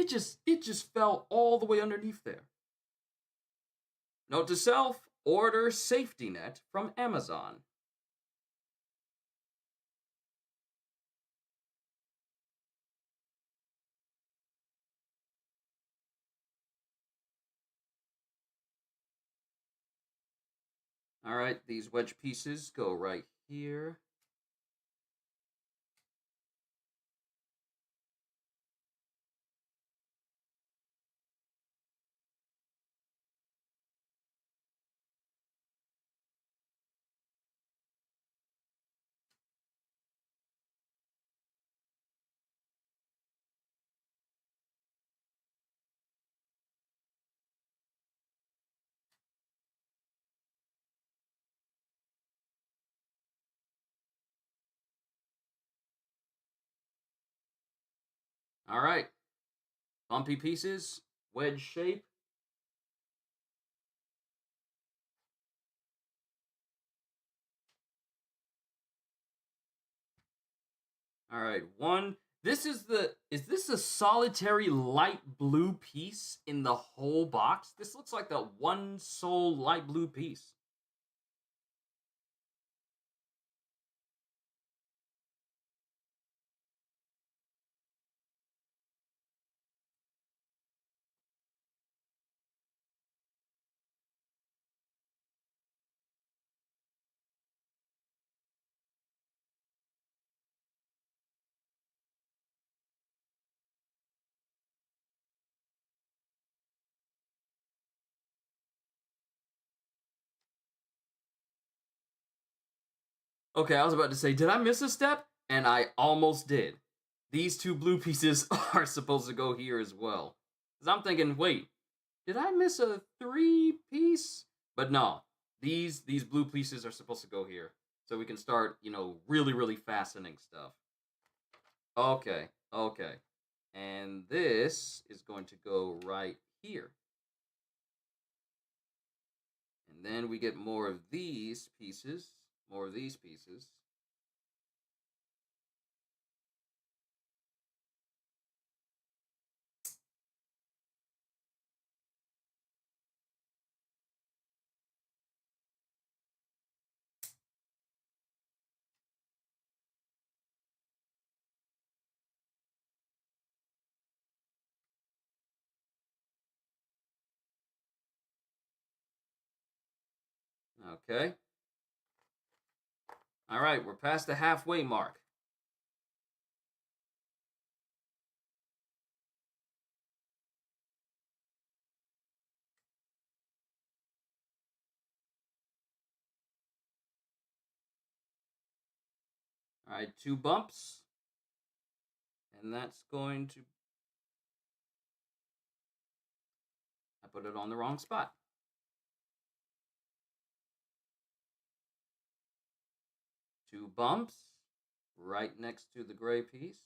it just fell all the way underneath there. Note to self: order safety net from Amazon. All right, these wedge pieces go right here. All right, bumpy pieces, wedge shape. All right, one. This is the. Is this a solitary light blue piece in the whole box? This looks like the one sole light blue piece. Okay, I was about to say, did I miss a step? And I almost did. These two blue pieces are supposed to go here as well. Because I'm thinking, wait, did I miss a three piece? But no, these blue pieces are supposed to go here. So we can start, really fastening stuff. Okay, okay. And this is going to go right here. And then we get more of these pieces, more of these pieces. Okay. All right, we're past the halfway mark. All right, two bumps. And that's going to. I put it on the wrong spot. Two bumps right next to the gray piece.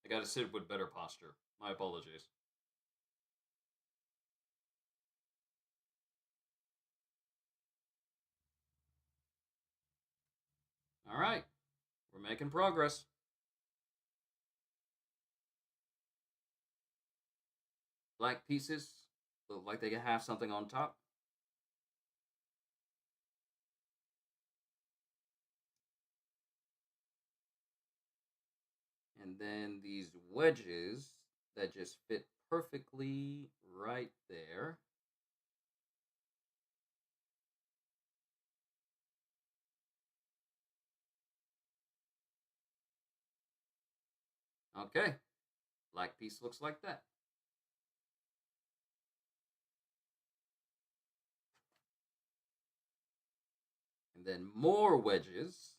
I gotta sit with better posture. My apologies. All right, we're making progress. Black pieces look like they have something on top. And then these wedges that just fit perfectly right there. Okay, black piece looks like that. And then more wedges.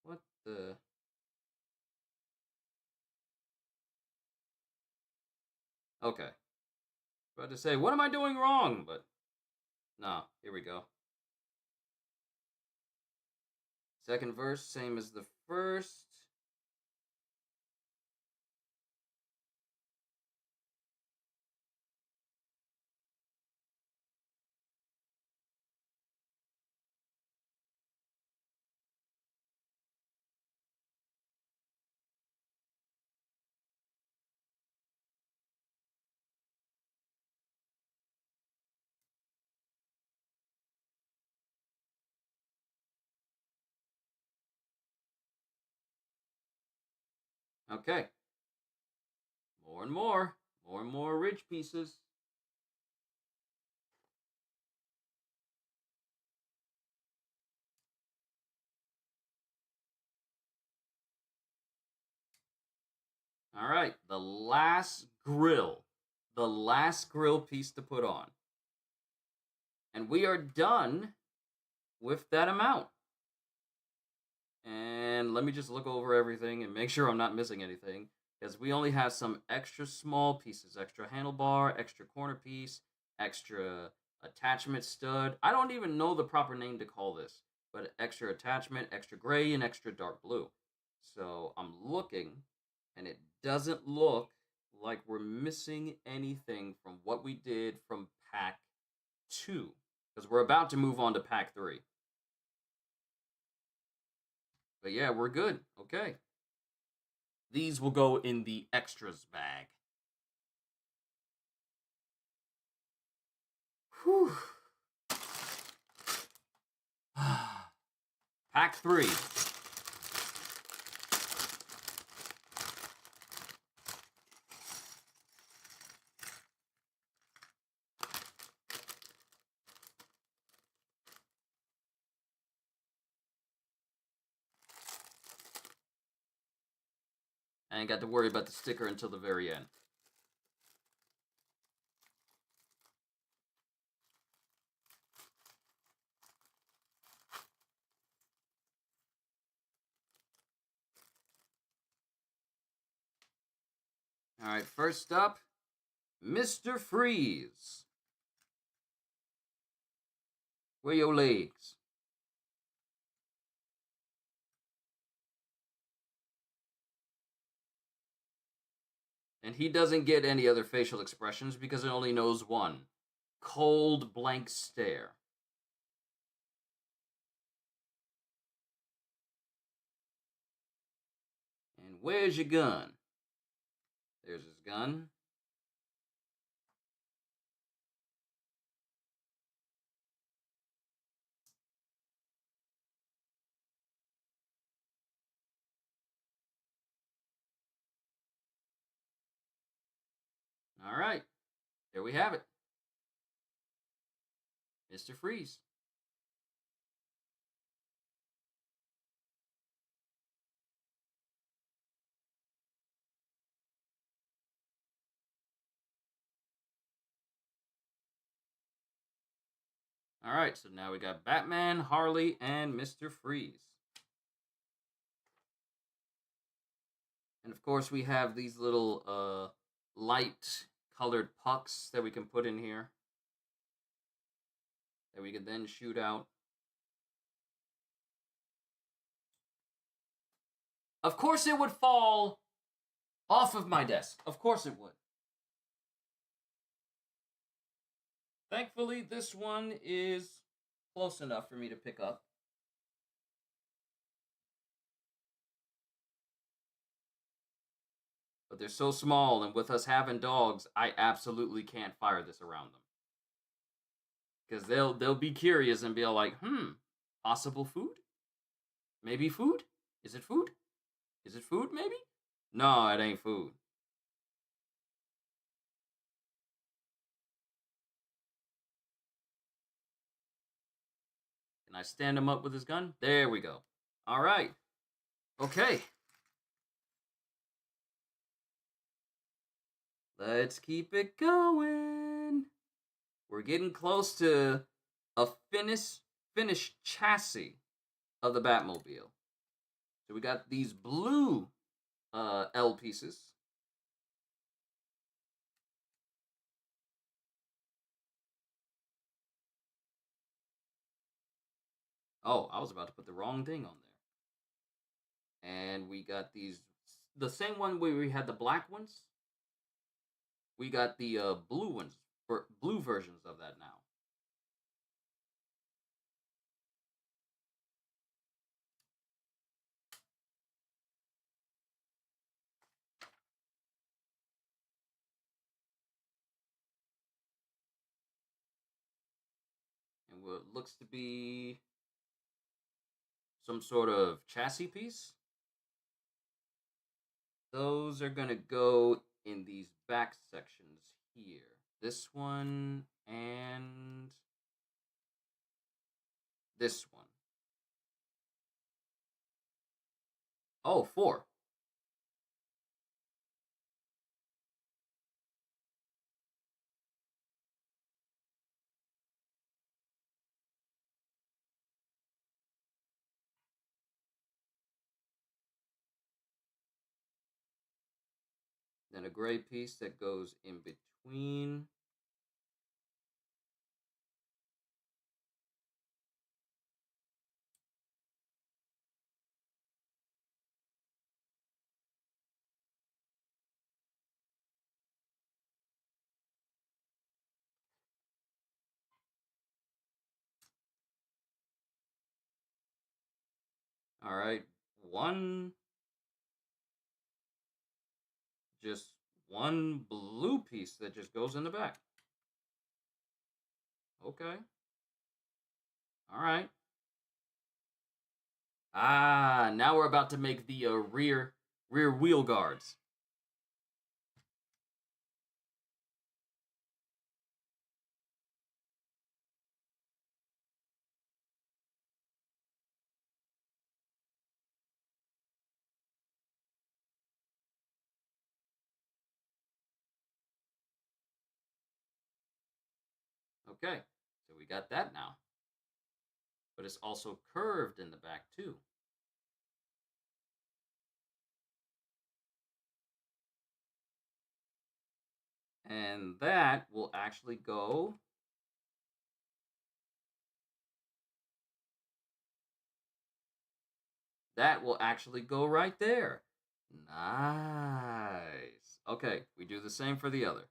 What the? Okay. About to say, what am I doing wrong? But no, here we go. Second verse, same as the first. Okay. More and more. More and more ridge pieces. All right. The last grill. The last grill piece to put on. And we are done with that amount. And let me just look over everything and make sure I'm not missing anything. Because we only have some extra small pieces, extra handlebar, extra corner piece, extra attachment stud. I don't even know the proper name to call this, but extra attachment, extra gray, and extra dark blue. So I'm looking, and it doesn't look like we're missing anything from what we did from pack 2. Because we're about to move on to pack 3. But yeah, we're good. Okay. These will go in the extras bag. Whew. Pack 3. I ain't got to worry about the sticker until the very end. All right, first up, Mr. Freeze. Where your legs? And he doesn't get any other facial expressions because it only knows one. Cold blank stare. And where's your gun? There's his gun. All right, there we have it. Mr. Freeze. All right, so now we got Batman, Harley, and Mr. Freeze. And of course, we have these little light colored pucks that we can put in here that we can then shoot out. Of course, it would fall off of my desk. Of course, it would. Thankfully, this one is close enough for me to pick up. But they're so small, and with us having dogs, I absolutely can't fire this around them. Because they'll be curious and be like, possible food? Maybe food? Is it food? Is it food, maybe? No, it ain't food. Can I stand him up with his gun? There we go. All right. Okay. Let's keep it going. We're getting close to a finished chassis of the Batmobile. So we got these blue L pieces. Oh, I was about to put the wrong thing on there. And we got these, the same one where we had the black ones. We got the blue ones, for blue versions of that now. And what looks to be some sort of chassis piece. Those are gonna go in these back sections here. This one and this one. Oh, 4. Then a gray piece that goes in between. All right, just one blue piece that just goes in the back. Okay. All right. Ah, now we're about to make the rear wheel guards. Okay, so we got that now. But it's also curved in the back too. And that will actually go right there. Nice. Okay, we do the same for the other.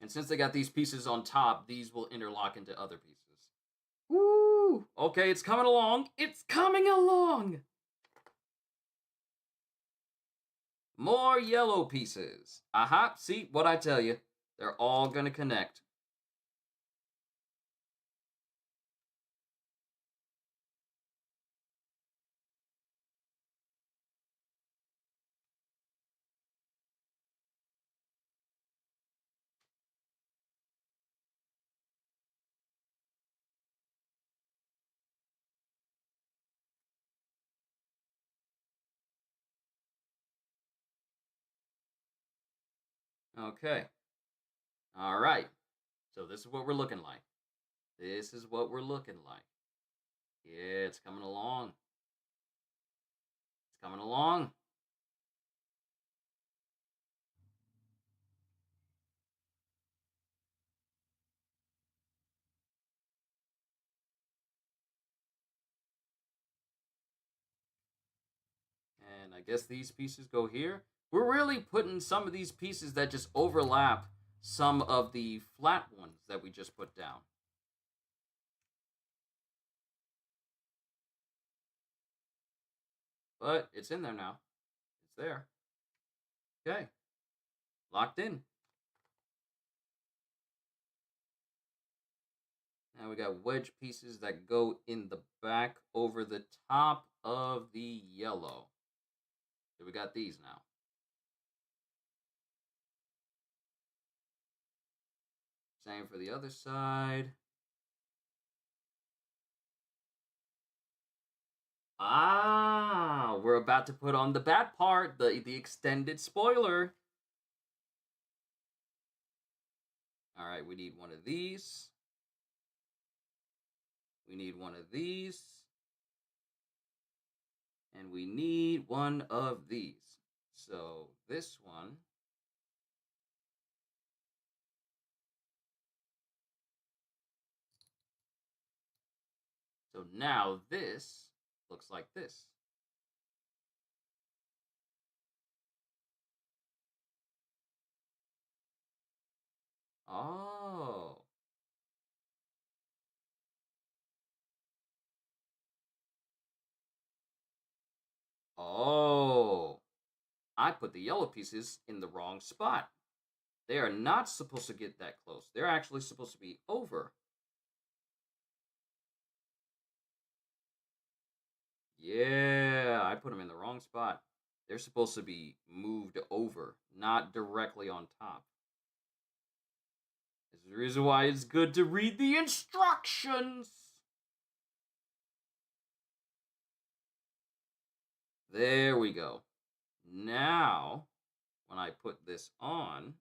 And since they got these pieces on top, these will interlock into other pieces. Woo! Okay, it's coming along. It's coming along. More yellow pieces. Aha, see what I tell you. They're all going to connect. Okay. All right. So this is what we're looking like. This is what we're looking like. Yeah, it's coming along. It's coming along. And I guess these pieces go here. We're really putting some of these pieces that just overlap some of the flat ones that we just put down. But it's in there now. It's there. Okay. Locked in. Now we got wedge pieces that go in the back over the top of the yellow. So we got these now. Same for the other side. Ah, we're about to put on the bad part, the extended spoiler. All right, we need one of these. We need one of these. And we need one of these. So this one. So now this looks like this. Oh. I put the yellow pieces in the wrong spot. They are not supposed to get that close. They're actually supposed to be over. Yeah, I put them in the wrong spot. They're supposed to be moved over, not directly on top. This is the reason why it's good to read the instructions. There we go. Now, when I put this on,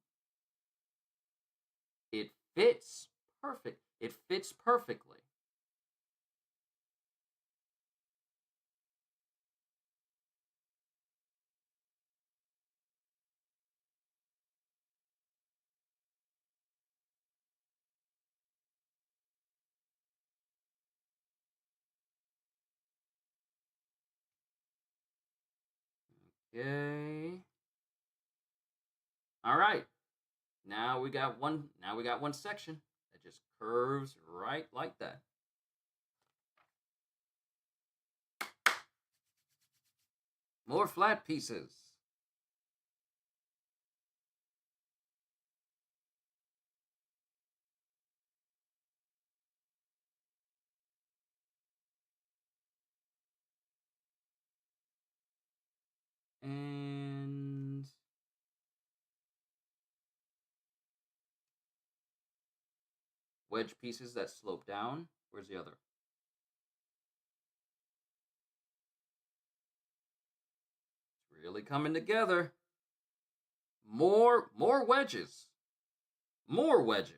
it fits perfect. It fits perfectly. Okay. All right. Now we got one section that just curves right like that. More flat pieces. And wedge pieces that slope down. Where's the other? It's really coming together. More wedges. More wedges.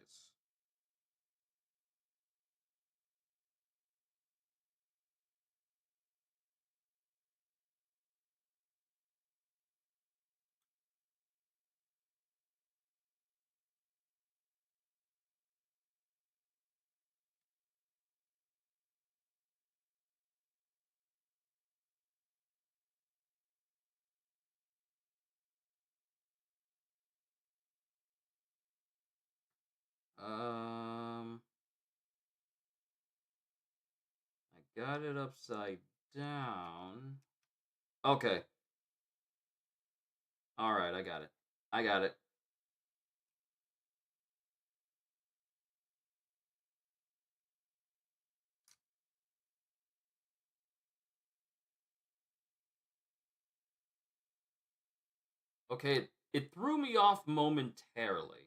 I got it upside down. Okay. All right, I got it. I got it. Okay, it threw me off momentarily.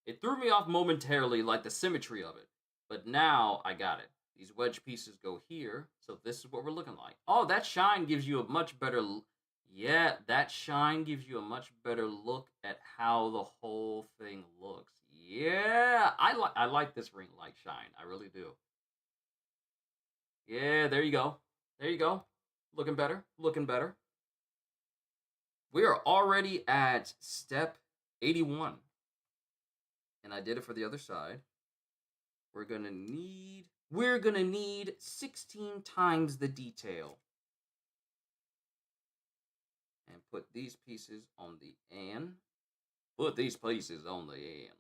It threw me off momentarily, like the symmetry of it. But now I got it. These wedge pieces go here, so this is what we're looking like. Oh, that shine gives you a much better. Yeah, that shine gives you a much better look at how the whole thing looks. Yeah, I like this ring light shine. I really do. Yeah, there you go. There you go. Looking better. Looking better. We are already at step 81. And I did it for the other side. We're gonna need 16 times the detail. And put these pieces on the end. Put these pieces on the end.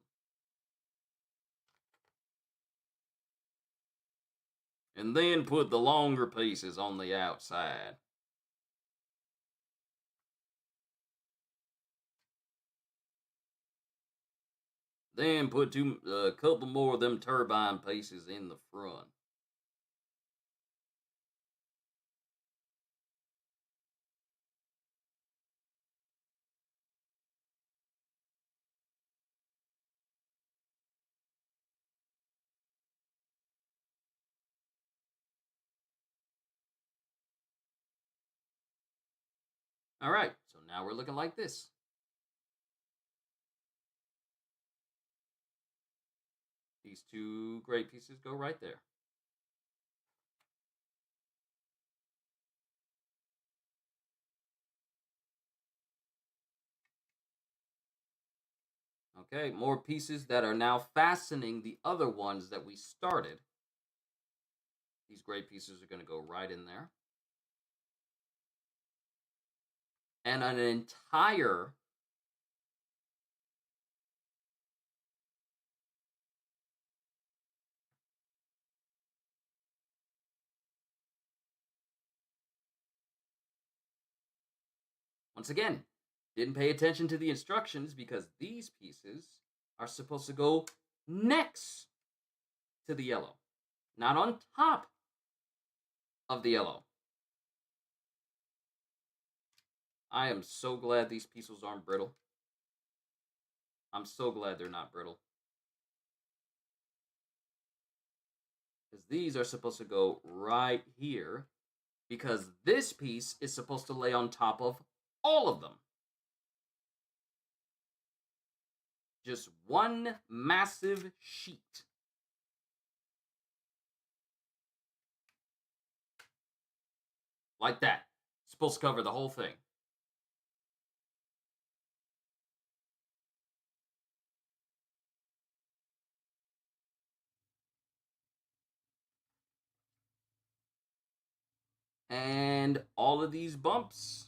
And then put the longer pieces on the outside. Then put a couple more of them turbine pieces in the front. All right, so now we're looking like this. These two great pieces go right there. Okay, more pieces that are now fastening the other ones that we started. These gray pieces are going to go right in there. And an entire once again, Didn't pay attention to the instructions because these pieces are supposed to go next to the yellow, not on top of the yellow. I am so glad these pieces aren't brittle. I'm so glad they're not brittle. Because these are supposed to go right here, because this piece is supposed to lay on top of all of them. Just one massive sheet. Like that. It's supposed to cover the whole thing. And all of these bumps,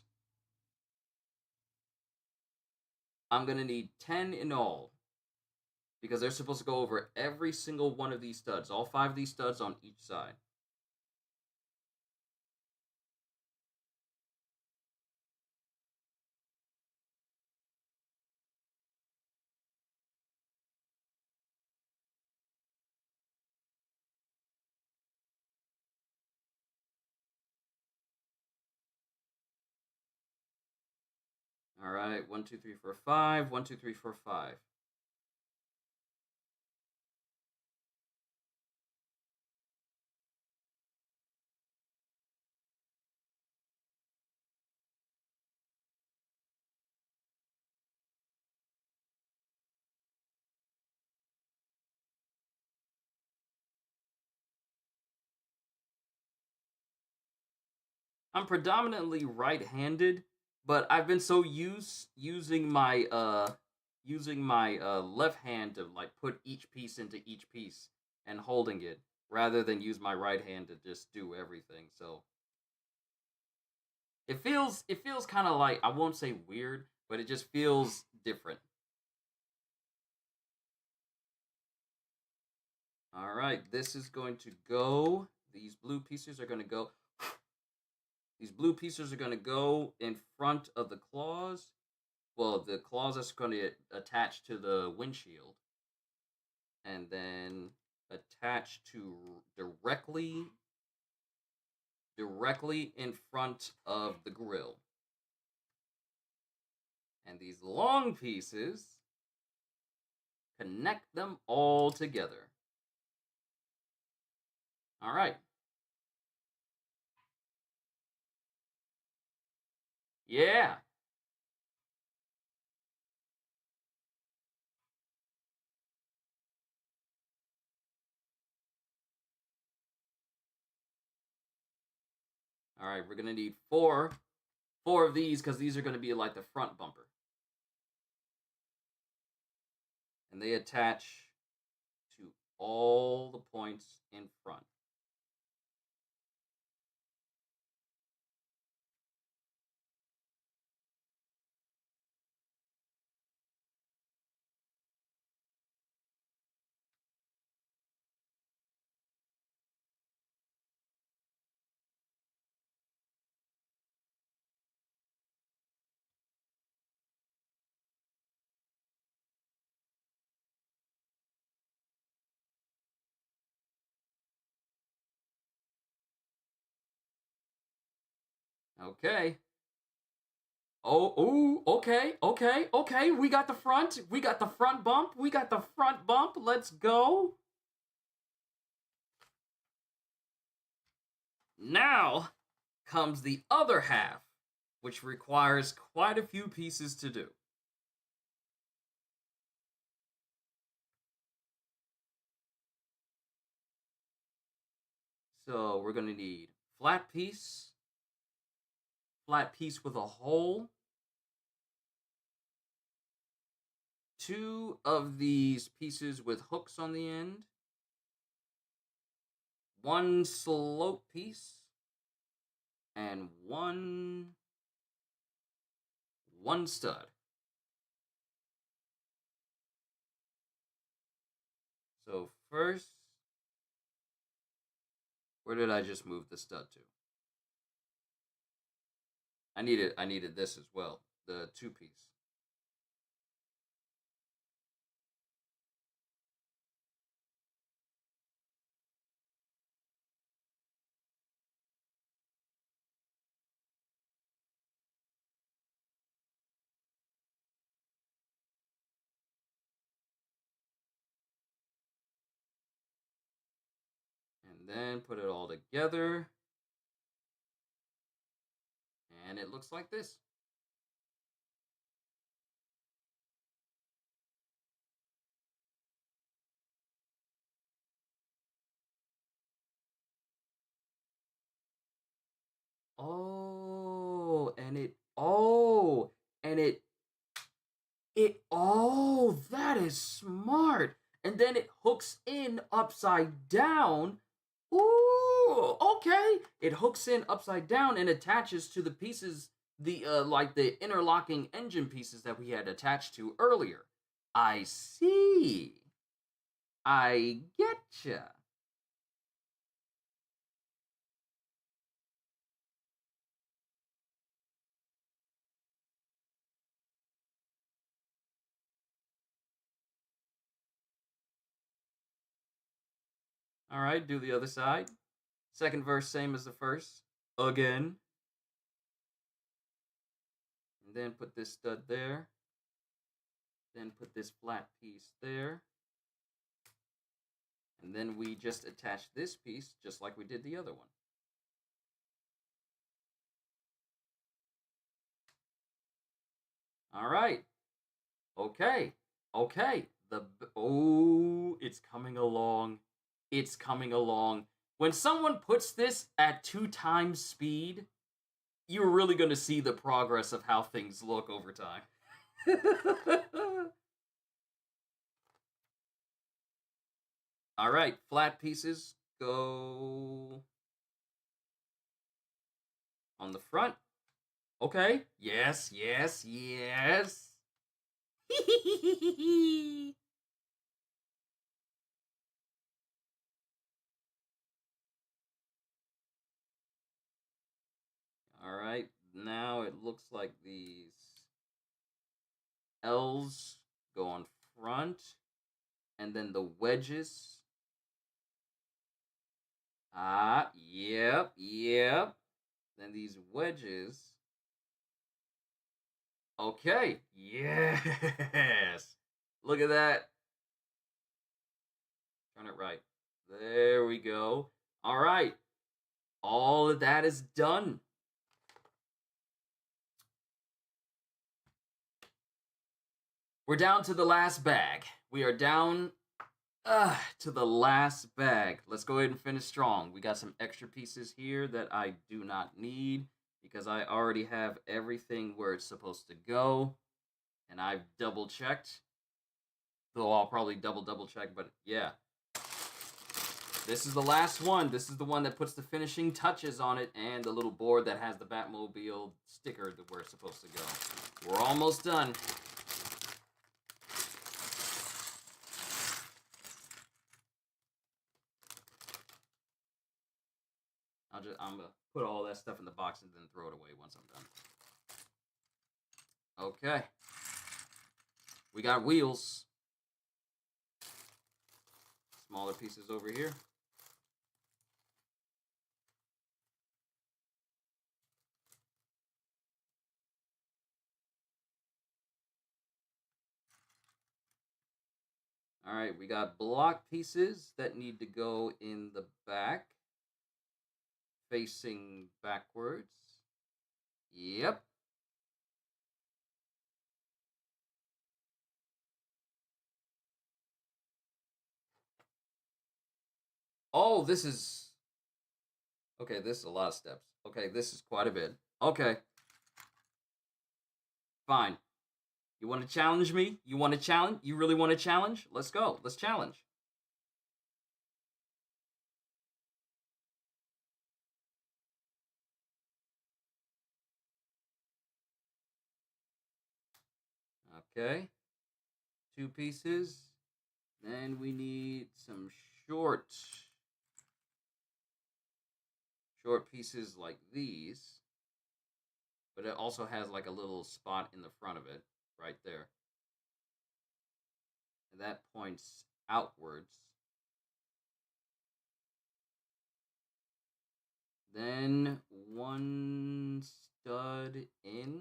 I'm going to need 10 in all. Because they're supposed to go over every single one of these studs. All 5 of these studs on each side. All right, 1, 2, 3, 4, 5. 1, 2, 3, 4, 5. I'm predominantly right-handed, but I've been so using my left hand to like put each piece into each piece and holding it rather than use my right hand to just do everything. So it feels kind of like, I won't say weird, but it just feels different. All right, this is going to go. These blue pieces are going to go. These blue pieces are going to go in front of the claws. Well, the claws that's going to attach to the windshield, and then attach to directly in front of the grill. And these long pieces connect them all together. All right. Yeah. All right, we're going to need four of these because these are going to be like the front bumper. And they attach to all the points in front. Okay. Okay. We got the front. We got the front bump. We got the front bump. Let's go. Now comes the other half, which requires quite a few pieces to do. So we're going to need flat piece with a hole, 2 of these pieces with hooks on the end, 1 slope piece, and one stud. So first, where did I just move the stud to? I needed this as well. the two-piece. And then put it all together. And it looks like this. Oh, and that is smart. And then it hooks in upside down. Ooh, okay. It hooks in upside down and attaches to the pieces, the like the interlocking engine pieces that we had attached to earlier. I see. I getcha. All right, do the other side. Second verse, same as the first. Again. And then put this stud there. Then put this flat piece there. And then we just attach this piece just like we did the other one. All right. Okay. Okay. It's coming along. It's coming along. When someone puts this at 2 times speed, you're really going to see the progress of how things look over time. All right, flat pieces go on the front. Okay. Yes, yes, yes. All right. Now it looks like these L's go on front, and then the wedges. Yep, yep. Then these wedges. Okay, yes. Look at that. Turn it right. There we go. All right. All of that is done. We're down to the last bag. We are down to the last bag. Let's go ahead and finish strong. We got some extra pieces here that I do not need because I already have everything where it's supposed to go. And I've double checked. Though I'll probably double check, but yeah. This is the last one. This is the one that puts the finishing touches on it and the little board that has the Batmobile sticker that where it's supposed to go. We're almost done. I'm gonna put all that stuff in the box and then throw it away once I'm done. Okay. We got wheels. Smaller pieces over here. All right, we got block pieces that need to go in the back, facing backwards. Yep. Oh, this is... Okay, this is a lot of steps. Okay, this is quite a bit. Okay. Fine. You want to challenge me? You want to challenge? You really want to challenge? Let's go. Let's challenge. Okay. 2 pieces. Then we need some short pieces like these. but it also has like a little spot in the front of it, right there. And that points outwards. Then one stud in.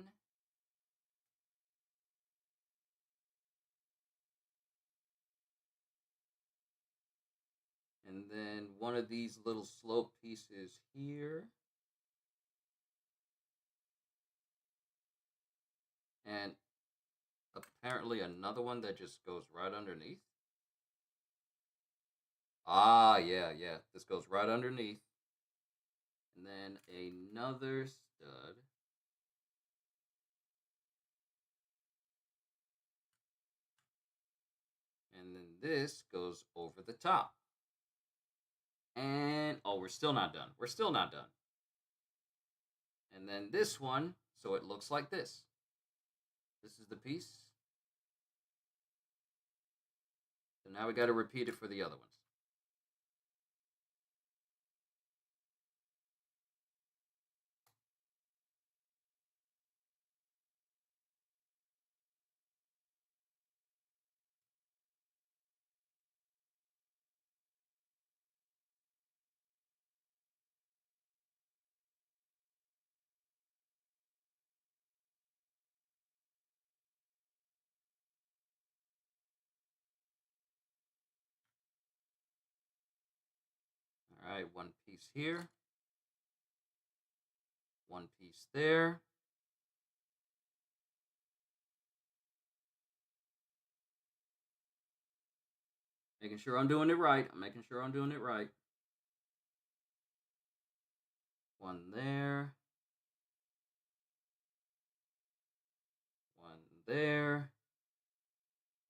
And then one of these little slope pieces here. And apparently another one that just goes right underneath. Ah, yeah, yeah. This goes right underneath. And then another stud. And then this goes over the top. And, oh, we're still not done. We're still not done. And then this one, so it looks like this. This is the piece. So now we got to repeat it for the other ones. All right, one piece here. One piece there. Making sure I'm doing it right. I'm making sure I'm doing it right. One there. One there.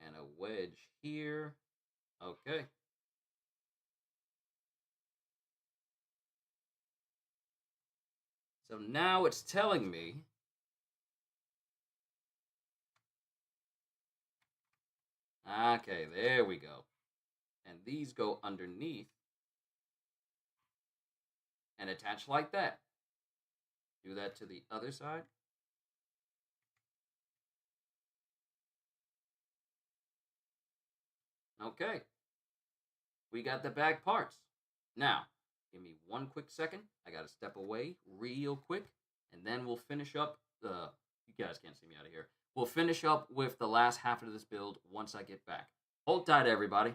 And a wedge here. Okay. So now it's telling me okay, there we go. And these go underneath and attach like that. Do that to the other side. Okay. We got the back parts. Now, give me one quick second. I got to step away real quick, and then we'll finish up the. You guys can't see me out of here. We'll finish up with the last half of this build once I get back. Hold tight, everybody.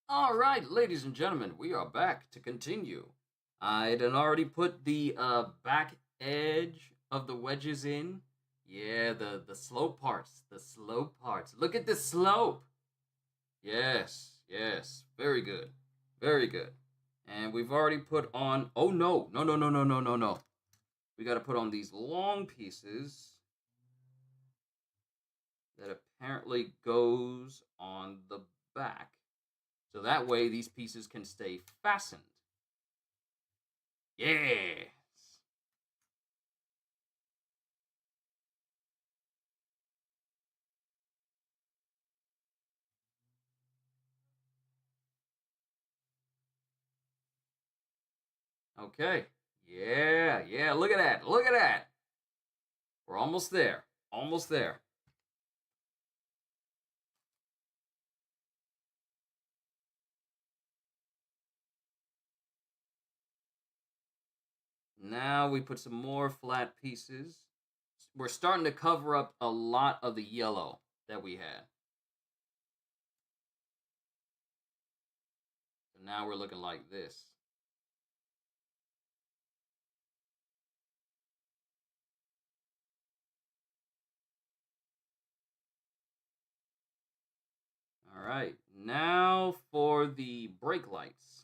All right, ladies and gentlemen, we are back to continue. I had already put the back edge of the wedges in. Yeah, the slope parts, the slope parts. Look at the slope. Yes, yes, very good, very good. And we've already put on. Oh no, no, no, no, no, no, no, no. We got to put on these long pieces that apparently goes on the back. So that way these pieces can stay fastened. Yes. Okay. Yeah, yeah, look at that. Look at that. We're almost there. Almost there. Now we put some more flat pieces. We're starting to cover up a lot of the yellow that we had. So now we're looking like this. All right. Now for the brake lights.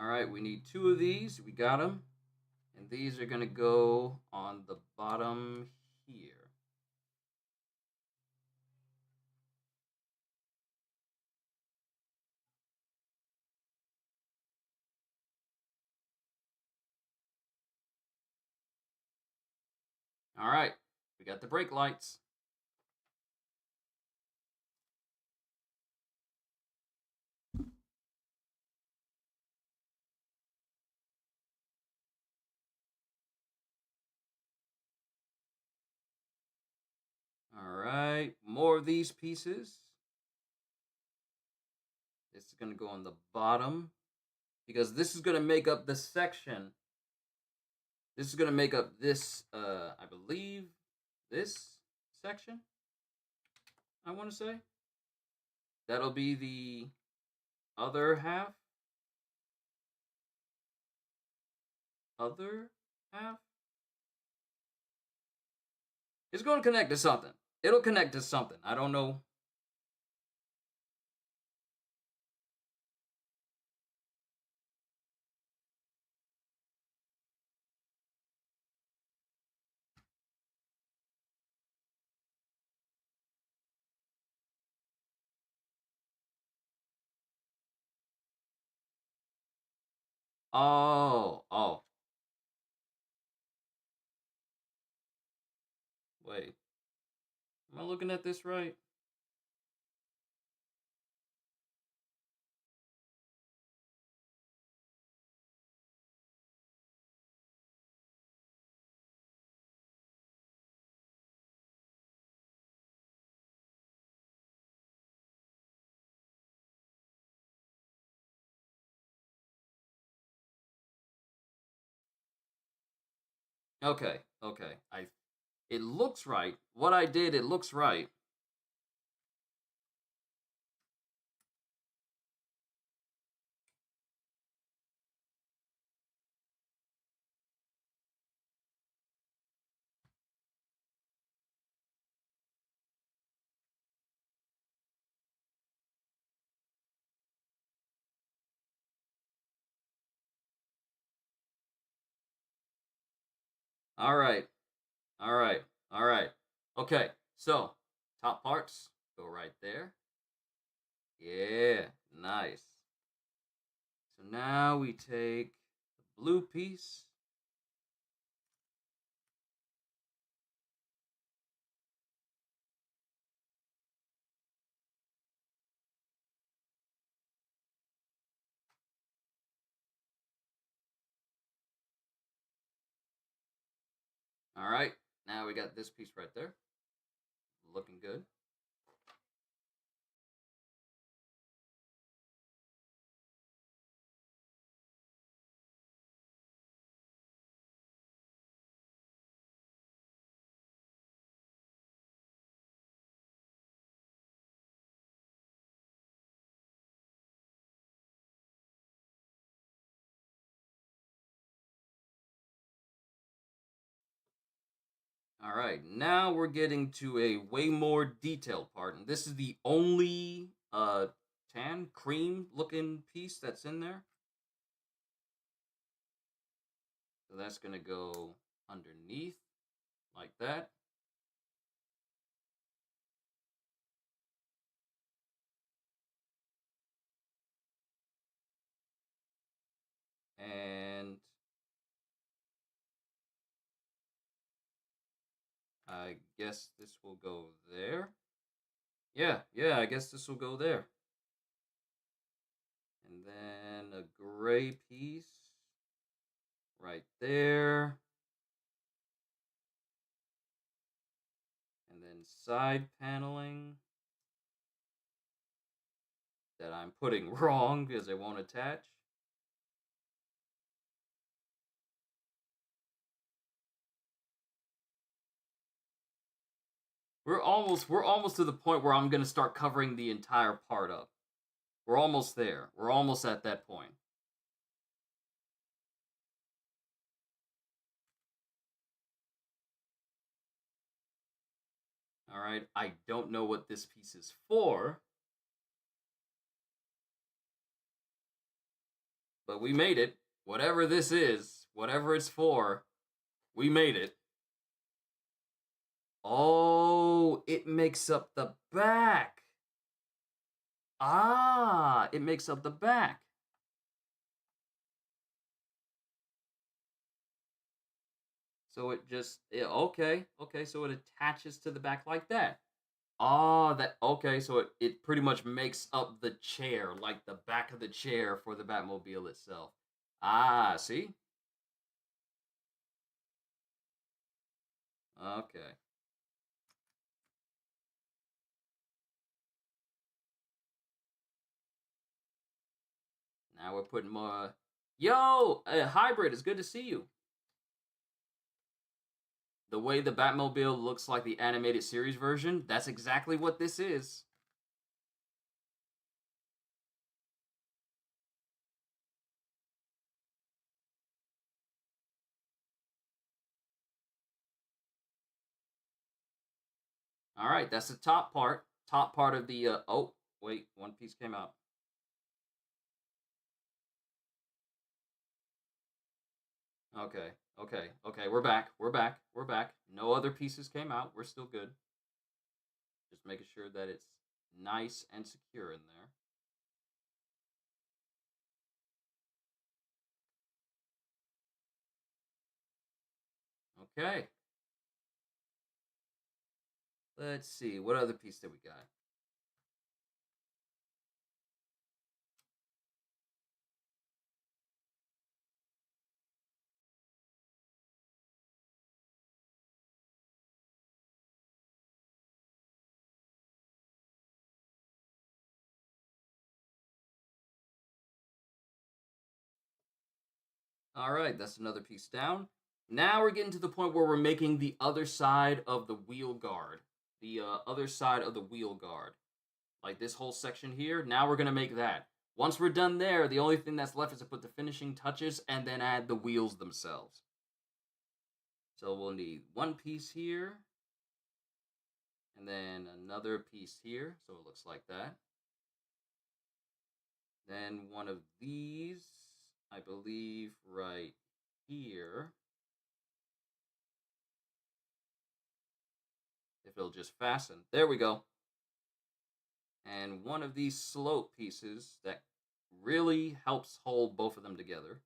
All right, we need two of these. We got them. And these are going to go on the bottom here. All right, we got the brake lights. All right, more of these pieces. This is going to go on the bottom because this is going to make up the section. This is going to make up this, I believe, this section, I want to say. That'll be the other half. Other half? It's going to connect to something. It'll connect to something. I don't know. Oh, oh. Wait. Am I looking at this right? Okay, okay. It looks right. What I did, it looks right. All right. All right. All right. Okay. So, top parts go right there. Yeah, nice. So now we take the blue piece. All right. Now we got this piece right there. looking good. All right, now we're getting to a way more detailed part, and this is the only tan cream looking piece that's in there. So that's gonna go underneath like that. And I guess this will go there. Yeah, I guess this will go there. And then a gray piece right there. And then side paneling that I'm putting wrong because it won't attach. We're almost to the point where I'm gonna start covering the entire part up. We're almost there. We're almost at that point. All right, I don't know what this piece is for, but we made it. Whatever this is, whatever it's for, we made it. Oh, it makes up the back. Ah, it makes up the back. So it just okay, so it attaches to the back like that. Ah, that okay, so it pretty much makes up the chair, like the back of the chair for the Batmobile itself. Ah, see? Okay. Now we're putting more. Yo, Hybrid, it's good to see you. The way the Batmobile looks like the animated series version, that's exactly what this is. All right, that's the top part. Top part of the. Oh, wait, one piece came out. Okay, we're back. We're back. No other pieces came out. We're still good. Just making sure that it's nice and secure in there. Okay. Let's see. What other piece did we got? All right, that's another piece down. Now we're getting to the point where we're making the other side of the wheel guard. The other side of the wheel guard. Like this whole section here. Now we're going to make that. Once we're done there, the only thing that's left is to put the finishing touches and then add the wheels themselves. So we'll need one piece here. And then another piece here. So it looks like that. Then one of these, I believe, right here. If it'll just fasten. There we go. And one of these slope pieces that really helps hold both of them together.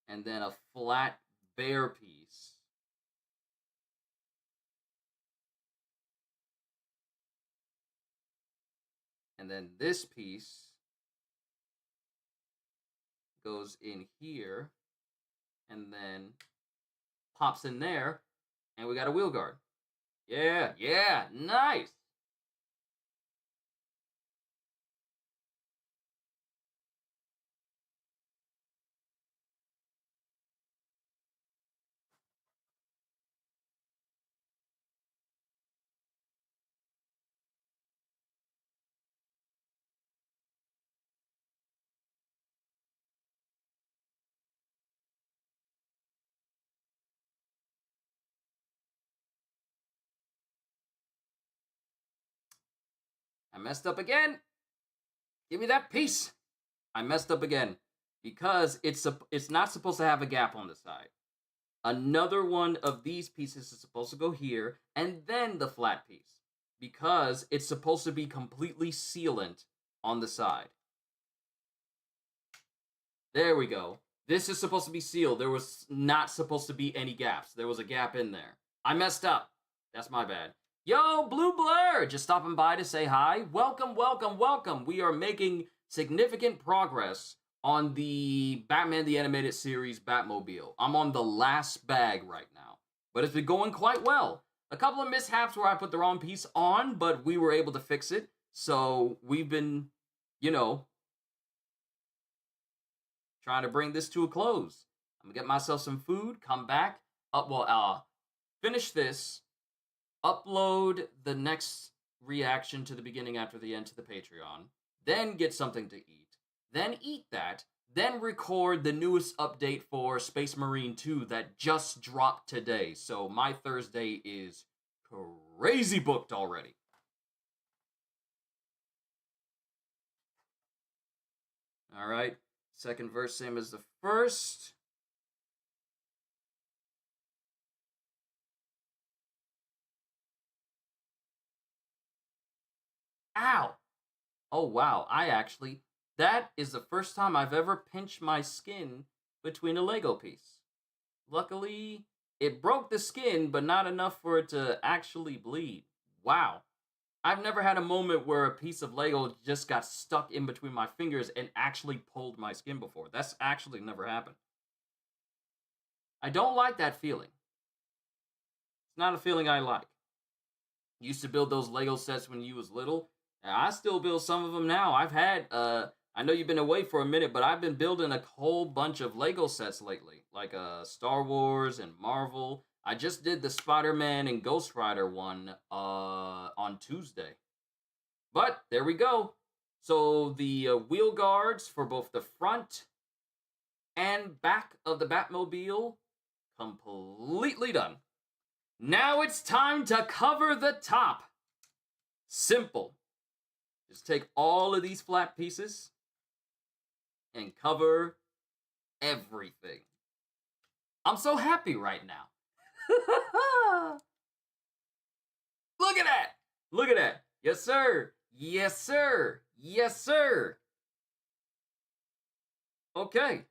And then a flat bare piece. And then this piece goes in here and then pops in there, and we got a wheel guard. Yeah, yeah, nice. I messed up again. Give me that piece. I messed up again because it's not supposed to have a gap on the side. Another one of these pieces is supposed to go here, and then the flat piece because it's supposed to be completely sealant on the side. There we go. This is supposed to be sealed. There was not supposed to be any gaps. There was a gap in there. I messed up. That's my bad. Yo, Blue Blur! Just stopping by to say hi. Welcome, welcome, welcome. We are making significant progress on the Batman the Animated Series Batmobile. I'm on the last bag right now, but it's been going quite well. A couple of mishaps where I put the wrong piece on, but we were able to fix it. So we've been, you know, trying to bring this to a close. I'm gonna get myself some food, come back, finish this, upload the next reaction to the beginning after the end to the Patreon, then get something to eat, then eat that, then record the newest update for Space Marine 2 that just dropped today. So my Thursday is crazy booked already. All right, second verse, same as the first. Ow! Oh wow, that is the first time I've ever pinched my skin between a Lego piece. Luckily, it broke the skin, but not enough for it to actually bleed. Wow. I've never had a moment where a piece of Lego just got stuck in between my fingers and actually pulled my skin before. That's actually never happened. I don't like that feeling. It's not a feeling I like. Used to build those Lego sets when you was little. And I still build some of them now. I know you've been away for a minute, but I've been building a whole bunch of Lego sets lately, like Star Wars and Marvel. I just did the Spider-Man and Ghost Rider one on Tuesday. But there we go. So the wheel guards for both the front and back of the Batmobile completely done. Now it's time to cover the top. Simple. Just take all of these flat pieces and cover everything. I'm so happy right now. Look at that. Look at that. Yes, sir. Yes, sir. Yes, sir. Okay.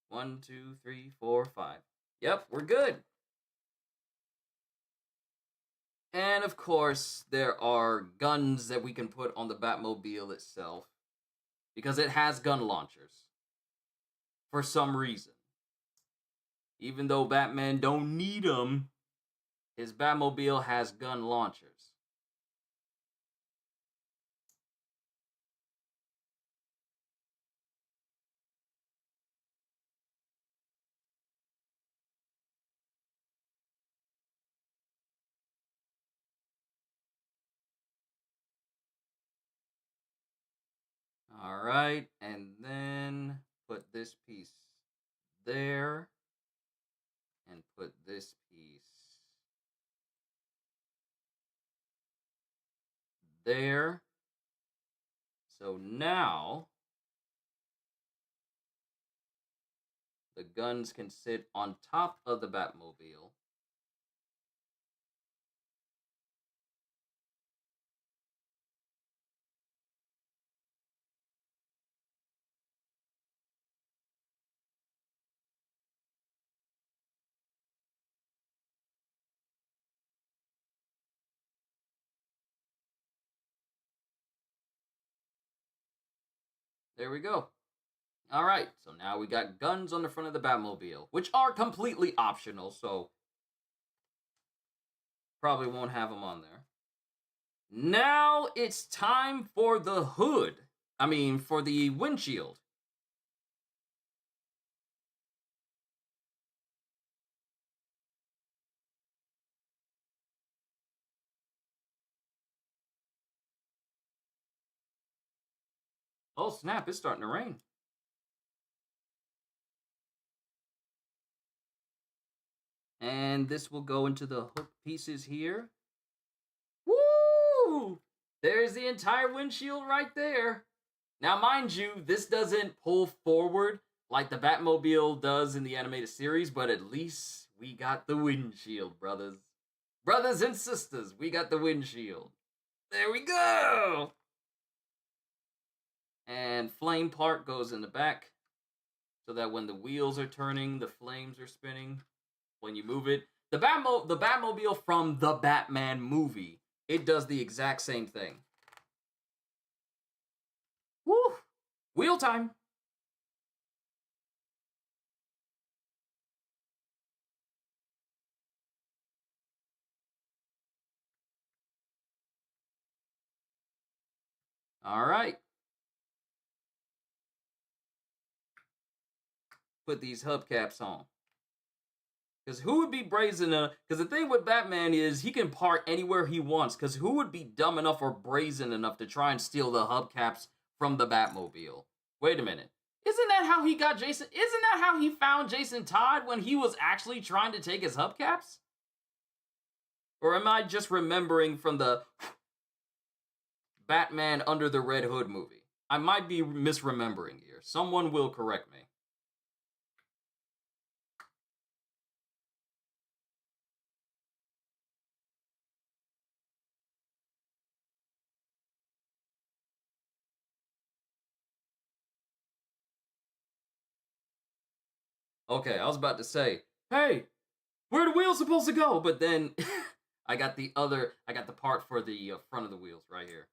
1, 2, 3, 4, 5. Yep, we're good. And of course, there are guns that we can put on the Batmobile itself because it has gun launchers for some reason. Even though Batman don't need them, his Batmobile has gun launchers. All right, and then put this piece there and put this piece there. So now the guns can sit on top of the Batmobile. There we go. All right, so now we got guns on the front of the Batmobile, which are completely optional. So Probably won't have them on there. Now it's time for the hood. I mean, for the windshield. Oh snap, it's starting to rain. And this will go into the hook pieces here. Woo! There's the entire windshield right there. Now, mind you, this doesn't pull forward like the Batmobile does in the animated series, but at least we got the windshield, brothers. Brothers and sisters, we got the windshield. There we go! And flame part goes in the back so that when the wheels are turning, the flames are spinning. When you move it, the Batmobile from the Batman movie, it does the exact same thing. Woo! Wheel time! All right. Put these hubcaps on. Because who would be brazen enough? Because the thing with Batman is he can park anywhere he wants. Because who would be dumb enough or brazen enough to try and steal the hubcaps from the Batmobile? Wait a minute. Isn't that how he got Jason? Isn't that how he found Jason Todd when he was actually trying to take his hubcaps? Or am I just remembering from the Batman Under the Red Hood movie? I might be misremembering here. Someone will correct me. Okay, I was about to say, hey, where are the wheels supposed to go? But then I got the part for the front of the wheels right here.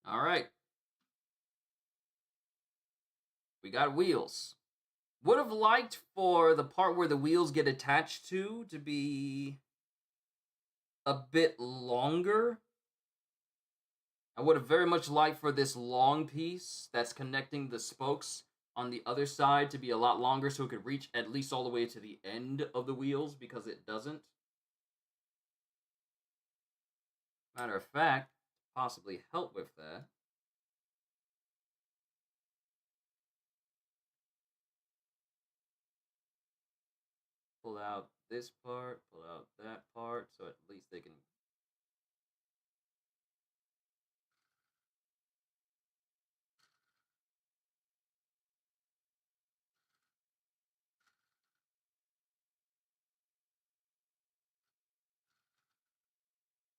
All right, we got wheels. Would have liked for the part where the wheels get attached to be a bit longer. I would have very much liked for this long piece that's connecting the spokes on the other side to be a lot longer so it could reach at least all the way to the end of the wheels because it doesn't. Matter of fact, possibly help with that. Pull out this part, pull out that part, so at least they can.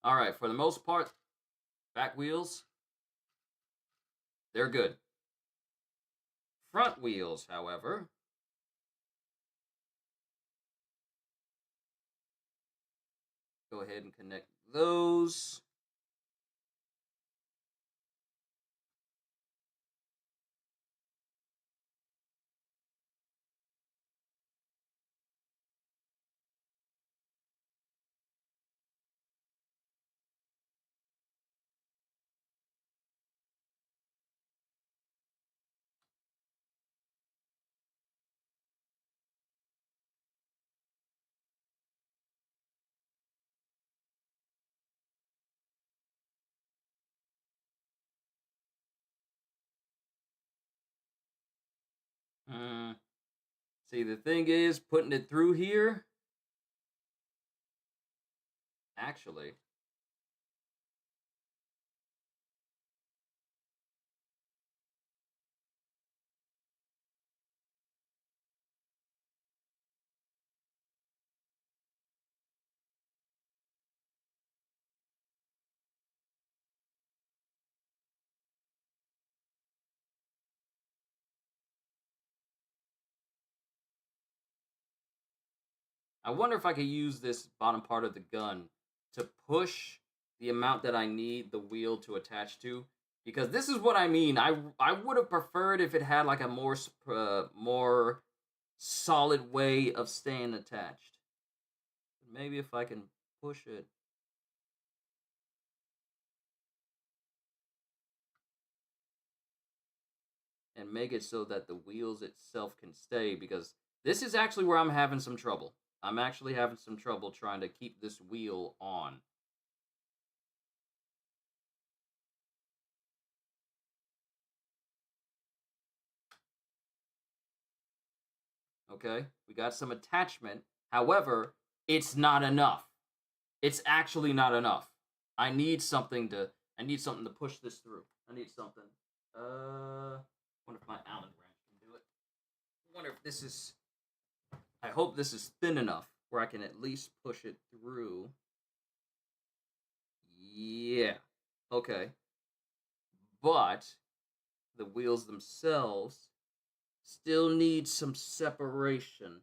All right, for the most part, back wheels, they're good. Front wheels, however, go ahead and connect those. See, the thing is, putting it through here, actually, I wonder if I could use this bottom part of the gun to push the amount that I need the wheel to attach to. Because this is what I mean. I would have preferred if it had like a more solid way of staying attached. Maybe if I can push it. And make it so that the wheels itself can stay, because this is actually where I'm having some trouble. I'm actually having some trouble trying to keep this wheel on. Okay, we got some attachment. However, it's not enough. It's actually not enough. I need something to push this through. I need something. Wonder if my Allen wrench can do it. Wonder if this is. I hope this is thin enough where I can at least push it through. Yeah. Okay. But the wheels themselves still need some separation.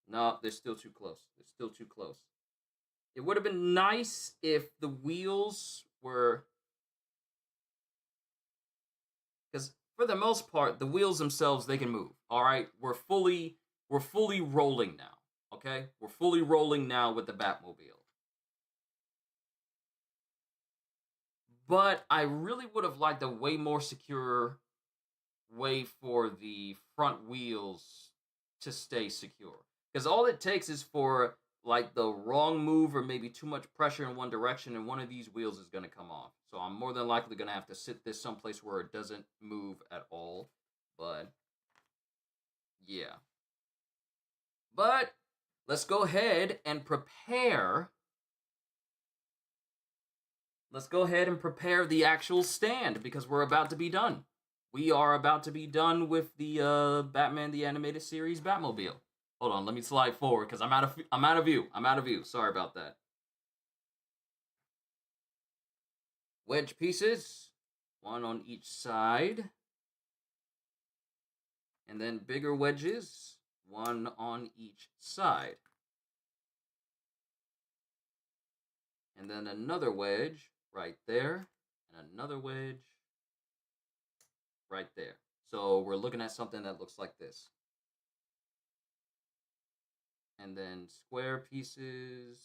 No, they're still too close. They're still too close. It would have been nice if the wheels were, because for the most part, the wheels themselves, they can move. All right, we're fully rolling now. Okay, we're fully rolling now with the Batmobile. But I really would have liked a way more secure way for the front wheels to stay secure. Because all it takes is for like the wrong move or maybe too much pressure in one direction, and one of these wheels is going to come off. So I'm more than likely going to have to sit this someplace where it doesn't move at all. But yeah. But let's go ahead and prepare. Let's go ahead and prepare the actual stand, because we're about to be done. We are about to be done with the Batman the Animated Series Batmobile. Hold on, let me slide forward because I'm out of view. Sorry about that. Wedge pieces, one on each side. And then bigger wedges, one on each side. And then another wedge right there, and another wedge right there. So we're looking at something that looks like this. And then square pieces.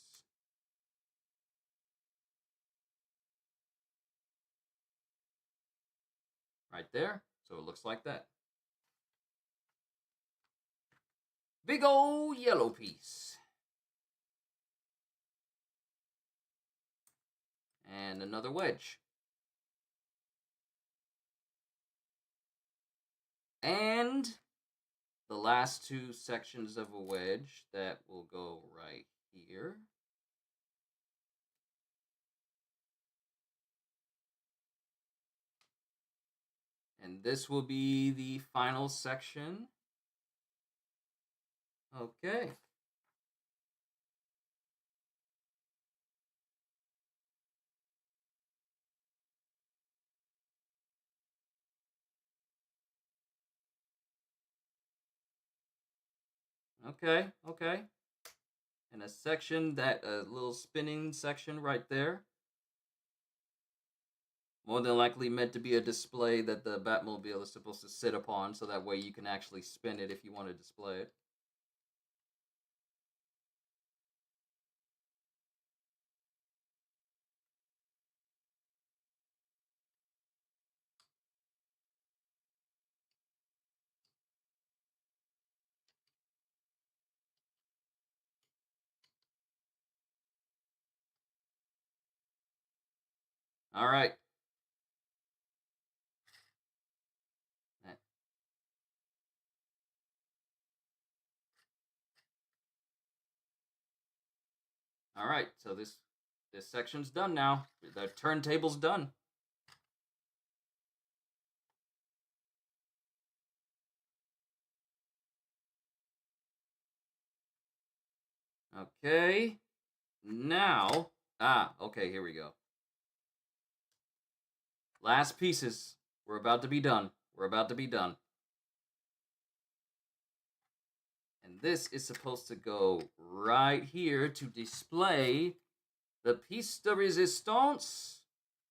Right there. So it looks like that. Big old yellow piece. And another wedge. And the last two sections of a wedge that will go right here. And this will be the final section. Okay. Okay. And a section a little spinning section right there. More than likely meant to be a display that the Batmobile is supposed to sit upon, so that way you can actually spin it if you want to display it. All right. All right. So this section's done now. The turntable's done. Okay. Now, okay, here we go. Last pieces. We're about to be done. We're about to be done. And this is supposed to go right here to display the piece de resistance,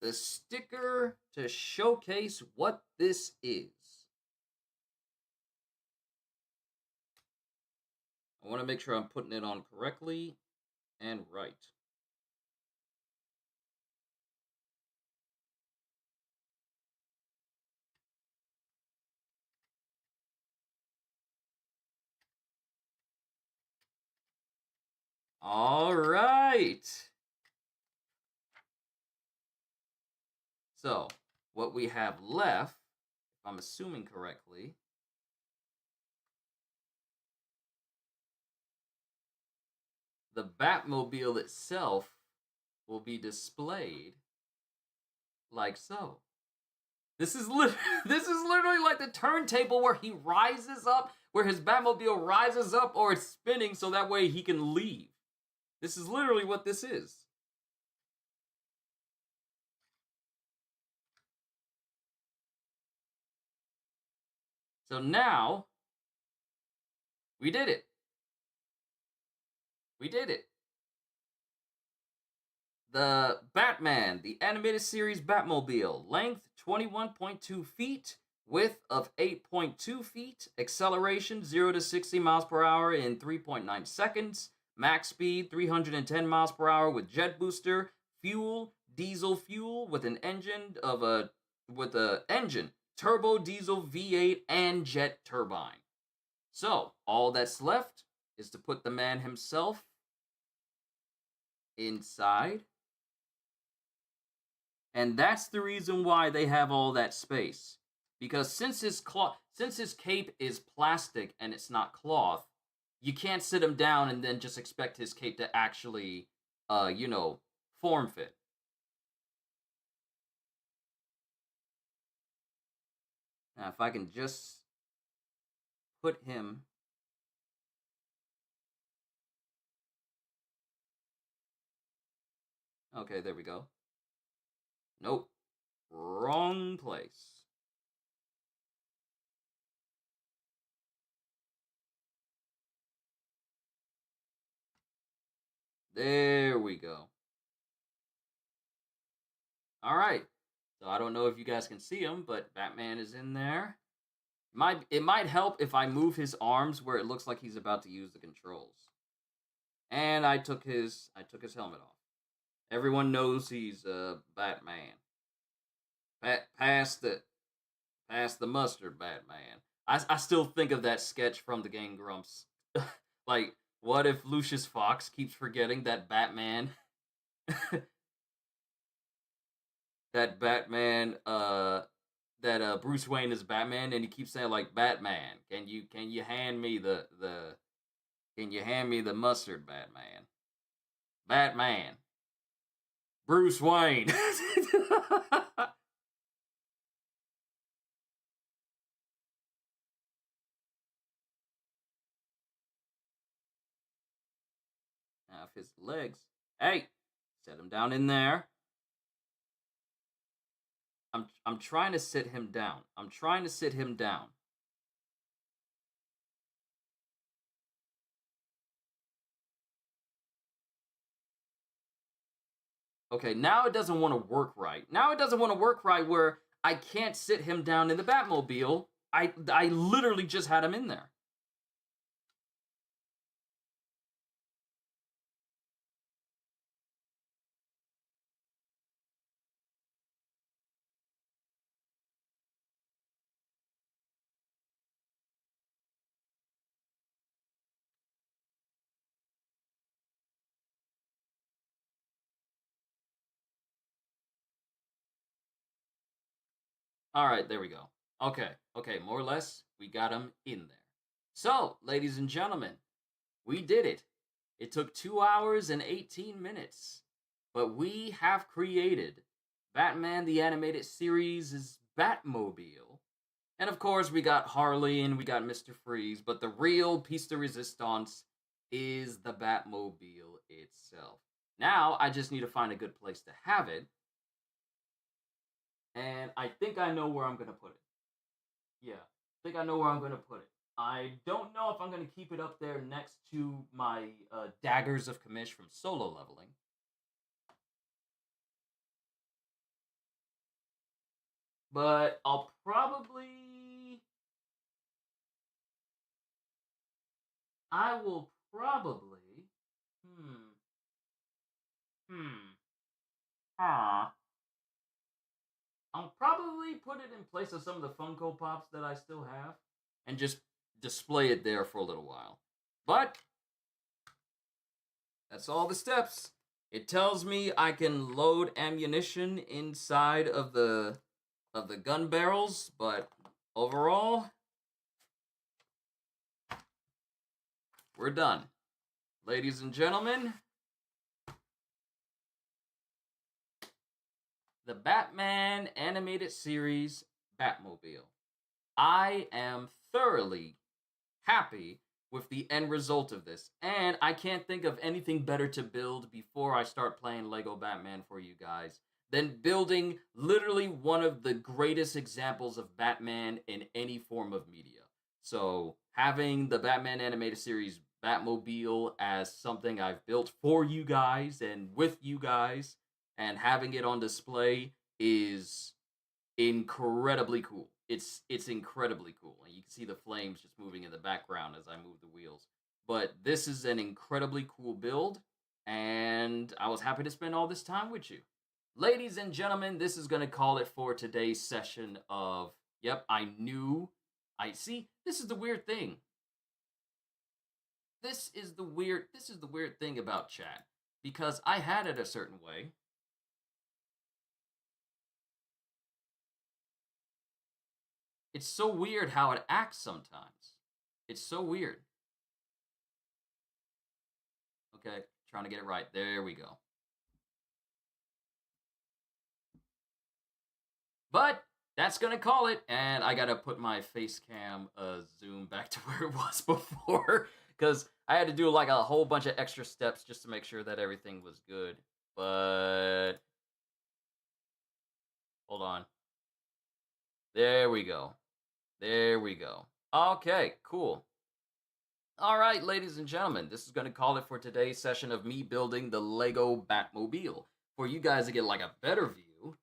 the sticker to showcase what this is. I want to make sure I'm putting it on correctly and right. All right. So, what we have left, if I'm assuming correctly, the Batmobile itself will be displayed like so. This is literally like the turntable where he rises up, where his Batmobile rises up or it's spinning so that way he can leave. This is literally what this is. So now, we did it. We did it. The Batman, the animated series Batmobile, length 21.2 feet, width of 8.2 feet, acceleration 0 to 60 miles per hour in 3.9 seconds, max speed 310 miles per hour with jet booster, fuel, diesel fuel with an engine turbo diesel V8 and jet turbine. So, all that's left is to put the man himself inside. And that's the reason why they have all that space. Because since his cape is plastic and it's not cloth, you can't sit him down and then just expect his cape to actually form fit. Now if I can just put him Okay, there we go. Nope. Wrong place. There we go. All right. So I don't know if you guys can see him, but Batman is in there. It might help if I move his arms where it looks like he's about to use the controls. And I took his helmet off. Everyone knows he's Batman. Past the mustard, Batman. I still think of that sketch from the Game Grumps. Like, what if Lucius Fox keeps forgetting that Batman that Bruce Wayne is Batman, and he keeps saying like, Batman, can you hand me the mustard, Batman? Batman. Bruce Wayne. Now if his legs, hey, set him down in there. I'm trying to sit him down. I'm trying to sit him down. Okay, now it doesn't want to work right. Now it doesn't want to work right where I can't sit him down in the Batmobile. I literally just had him in there. All right, there we go. Okay, more or less, we got him in there. So, ladies and gentlemen, we did it. It took 2 hours and 18 minutes, but we have created Batman the Animated Series' Batmobile. And of course, we got Harley and we got Mr. Freeze, but the real piece de resistance is the Batmobile itself. Now, I just need to find a good place to have it. And I think I know where I'm going to put it. Yeah, I think I know where I'm going to put it. I don't know if I'm going to keep it up there next to my Daggers of Kamish from solo leveling. But I'll probably... I will probably... Ah. I'll probably put it in place of some of the Funko Pops that I still have and just display it there for a little while. But that's all the steps. It tells me I can load ammunition inside of the gun barrels, but overall, we're done. Ladies and gentlemen, the Batman animated series Batmobile. I am thoroughly happy with the end result of this, and I can't think of anything better to build before I start playing Lego Batman for you guys than building literally one of the greatest examples of Batman in any form of media. So having the Batman animated series Batmobile as something I've built for you guys and with you guys and having it on display is incredibly cool. It's incredibly cool. And you can see the flames just moving in the background as I move the wheels. But this is an incredibly cool build, and I was happy to spend all this time with you. Ladies and gentlemen, this is going to call it for today's session of, yep, I knew. I see, this is the weird thing. This is the weird thing about chat, because I had it a certain way. It's so weird how it acts sometimes. It's so weird. Okay, trying to get it right. There we go. But that's going to call it, and I got to put my face cam zoom back to where it was before, because I had to do like a whole bunch of extra steps just to make sure that everything was good. But hold on. There we go. There we go. Okay, cool. All right, ladies and gentlemen, this is going to call it for today's session of me building the Lego Batmobile. For you guys to get like a better view.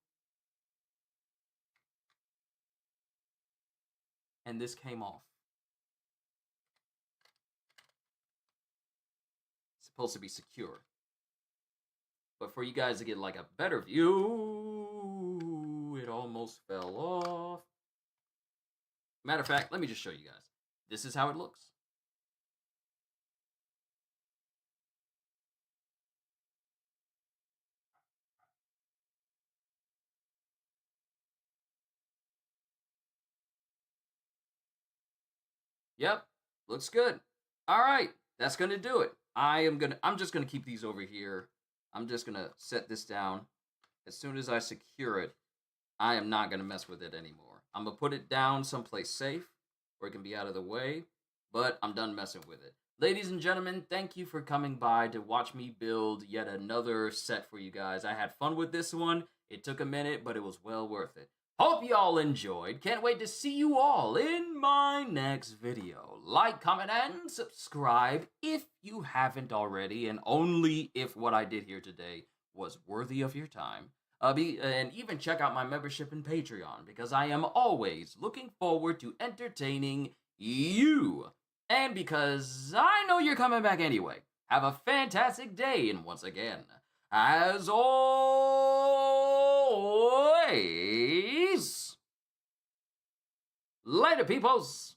And this came off. It's supposed to be secure. But for you guys to get like a better view, it almost fell off. Matter of fact, let me just show you guys. This is how it looks. Yep, looks good. All right, that's gonna do it. I'm just gonna keep these over here. I'm just gonna set this down. As soon as I secure it, I am not gonna mess with it anymore. I'm gonna put it down someplace safe where it can be out of the way, but I'm done messing with it. Ladies and gentlemen, thank you for coming by to watch me build yet another set for you guys. I had fun with this one. It took a minute, but it was well worth it. Hope you all enjoyed. Can't wait to see you all in my next video. Like, comment, and subscribe if you haven't already, and only if what I did here today was worthy of your time. And even check out my membership in Patreon, because I am always looking forward to entertaining you. And because I know you're coming back anyway. Have a fantastic day, and once again, as always, later, peoples!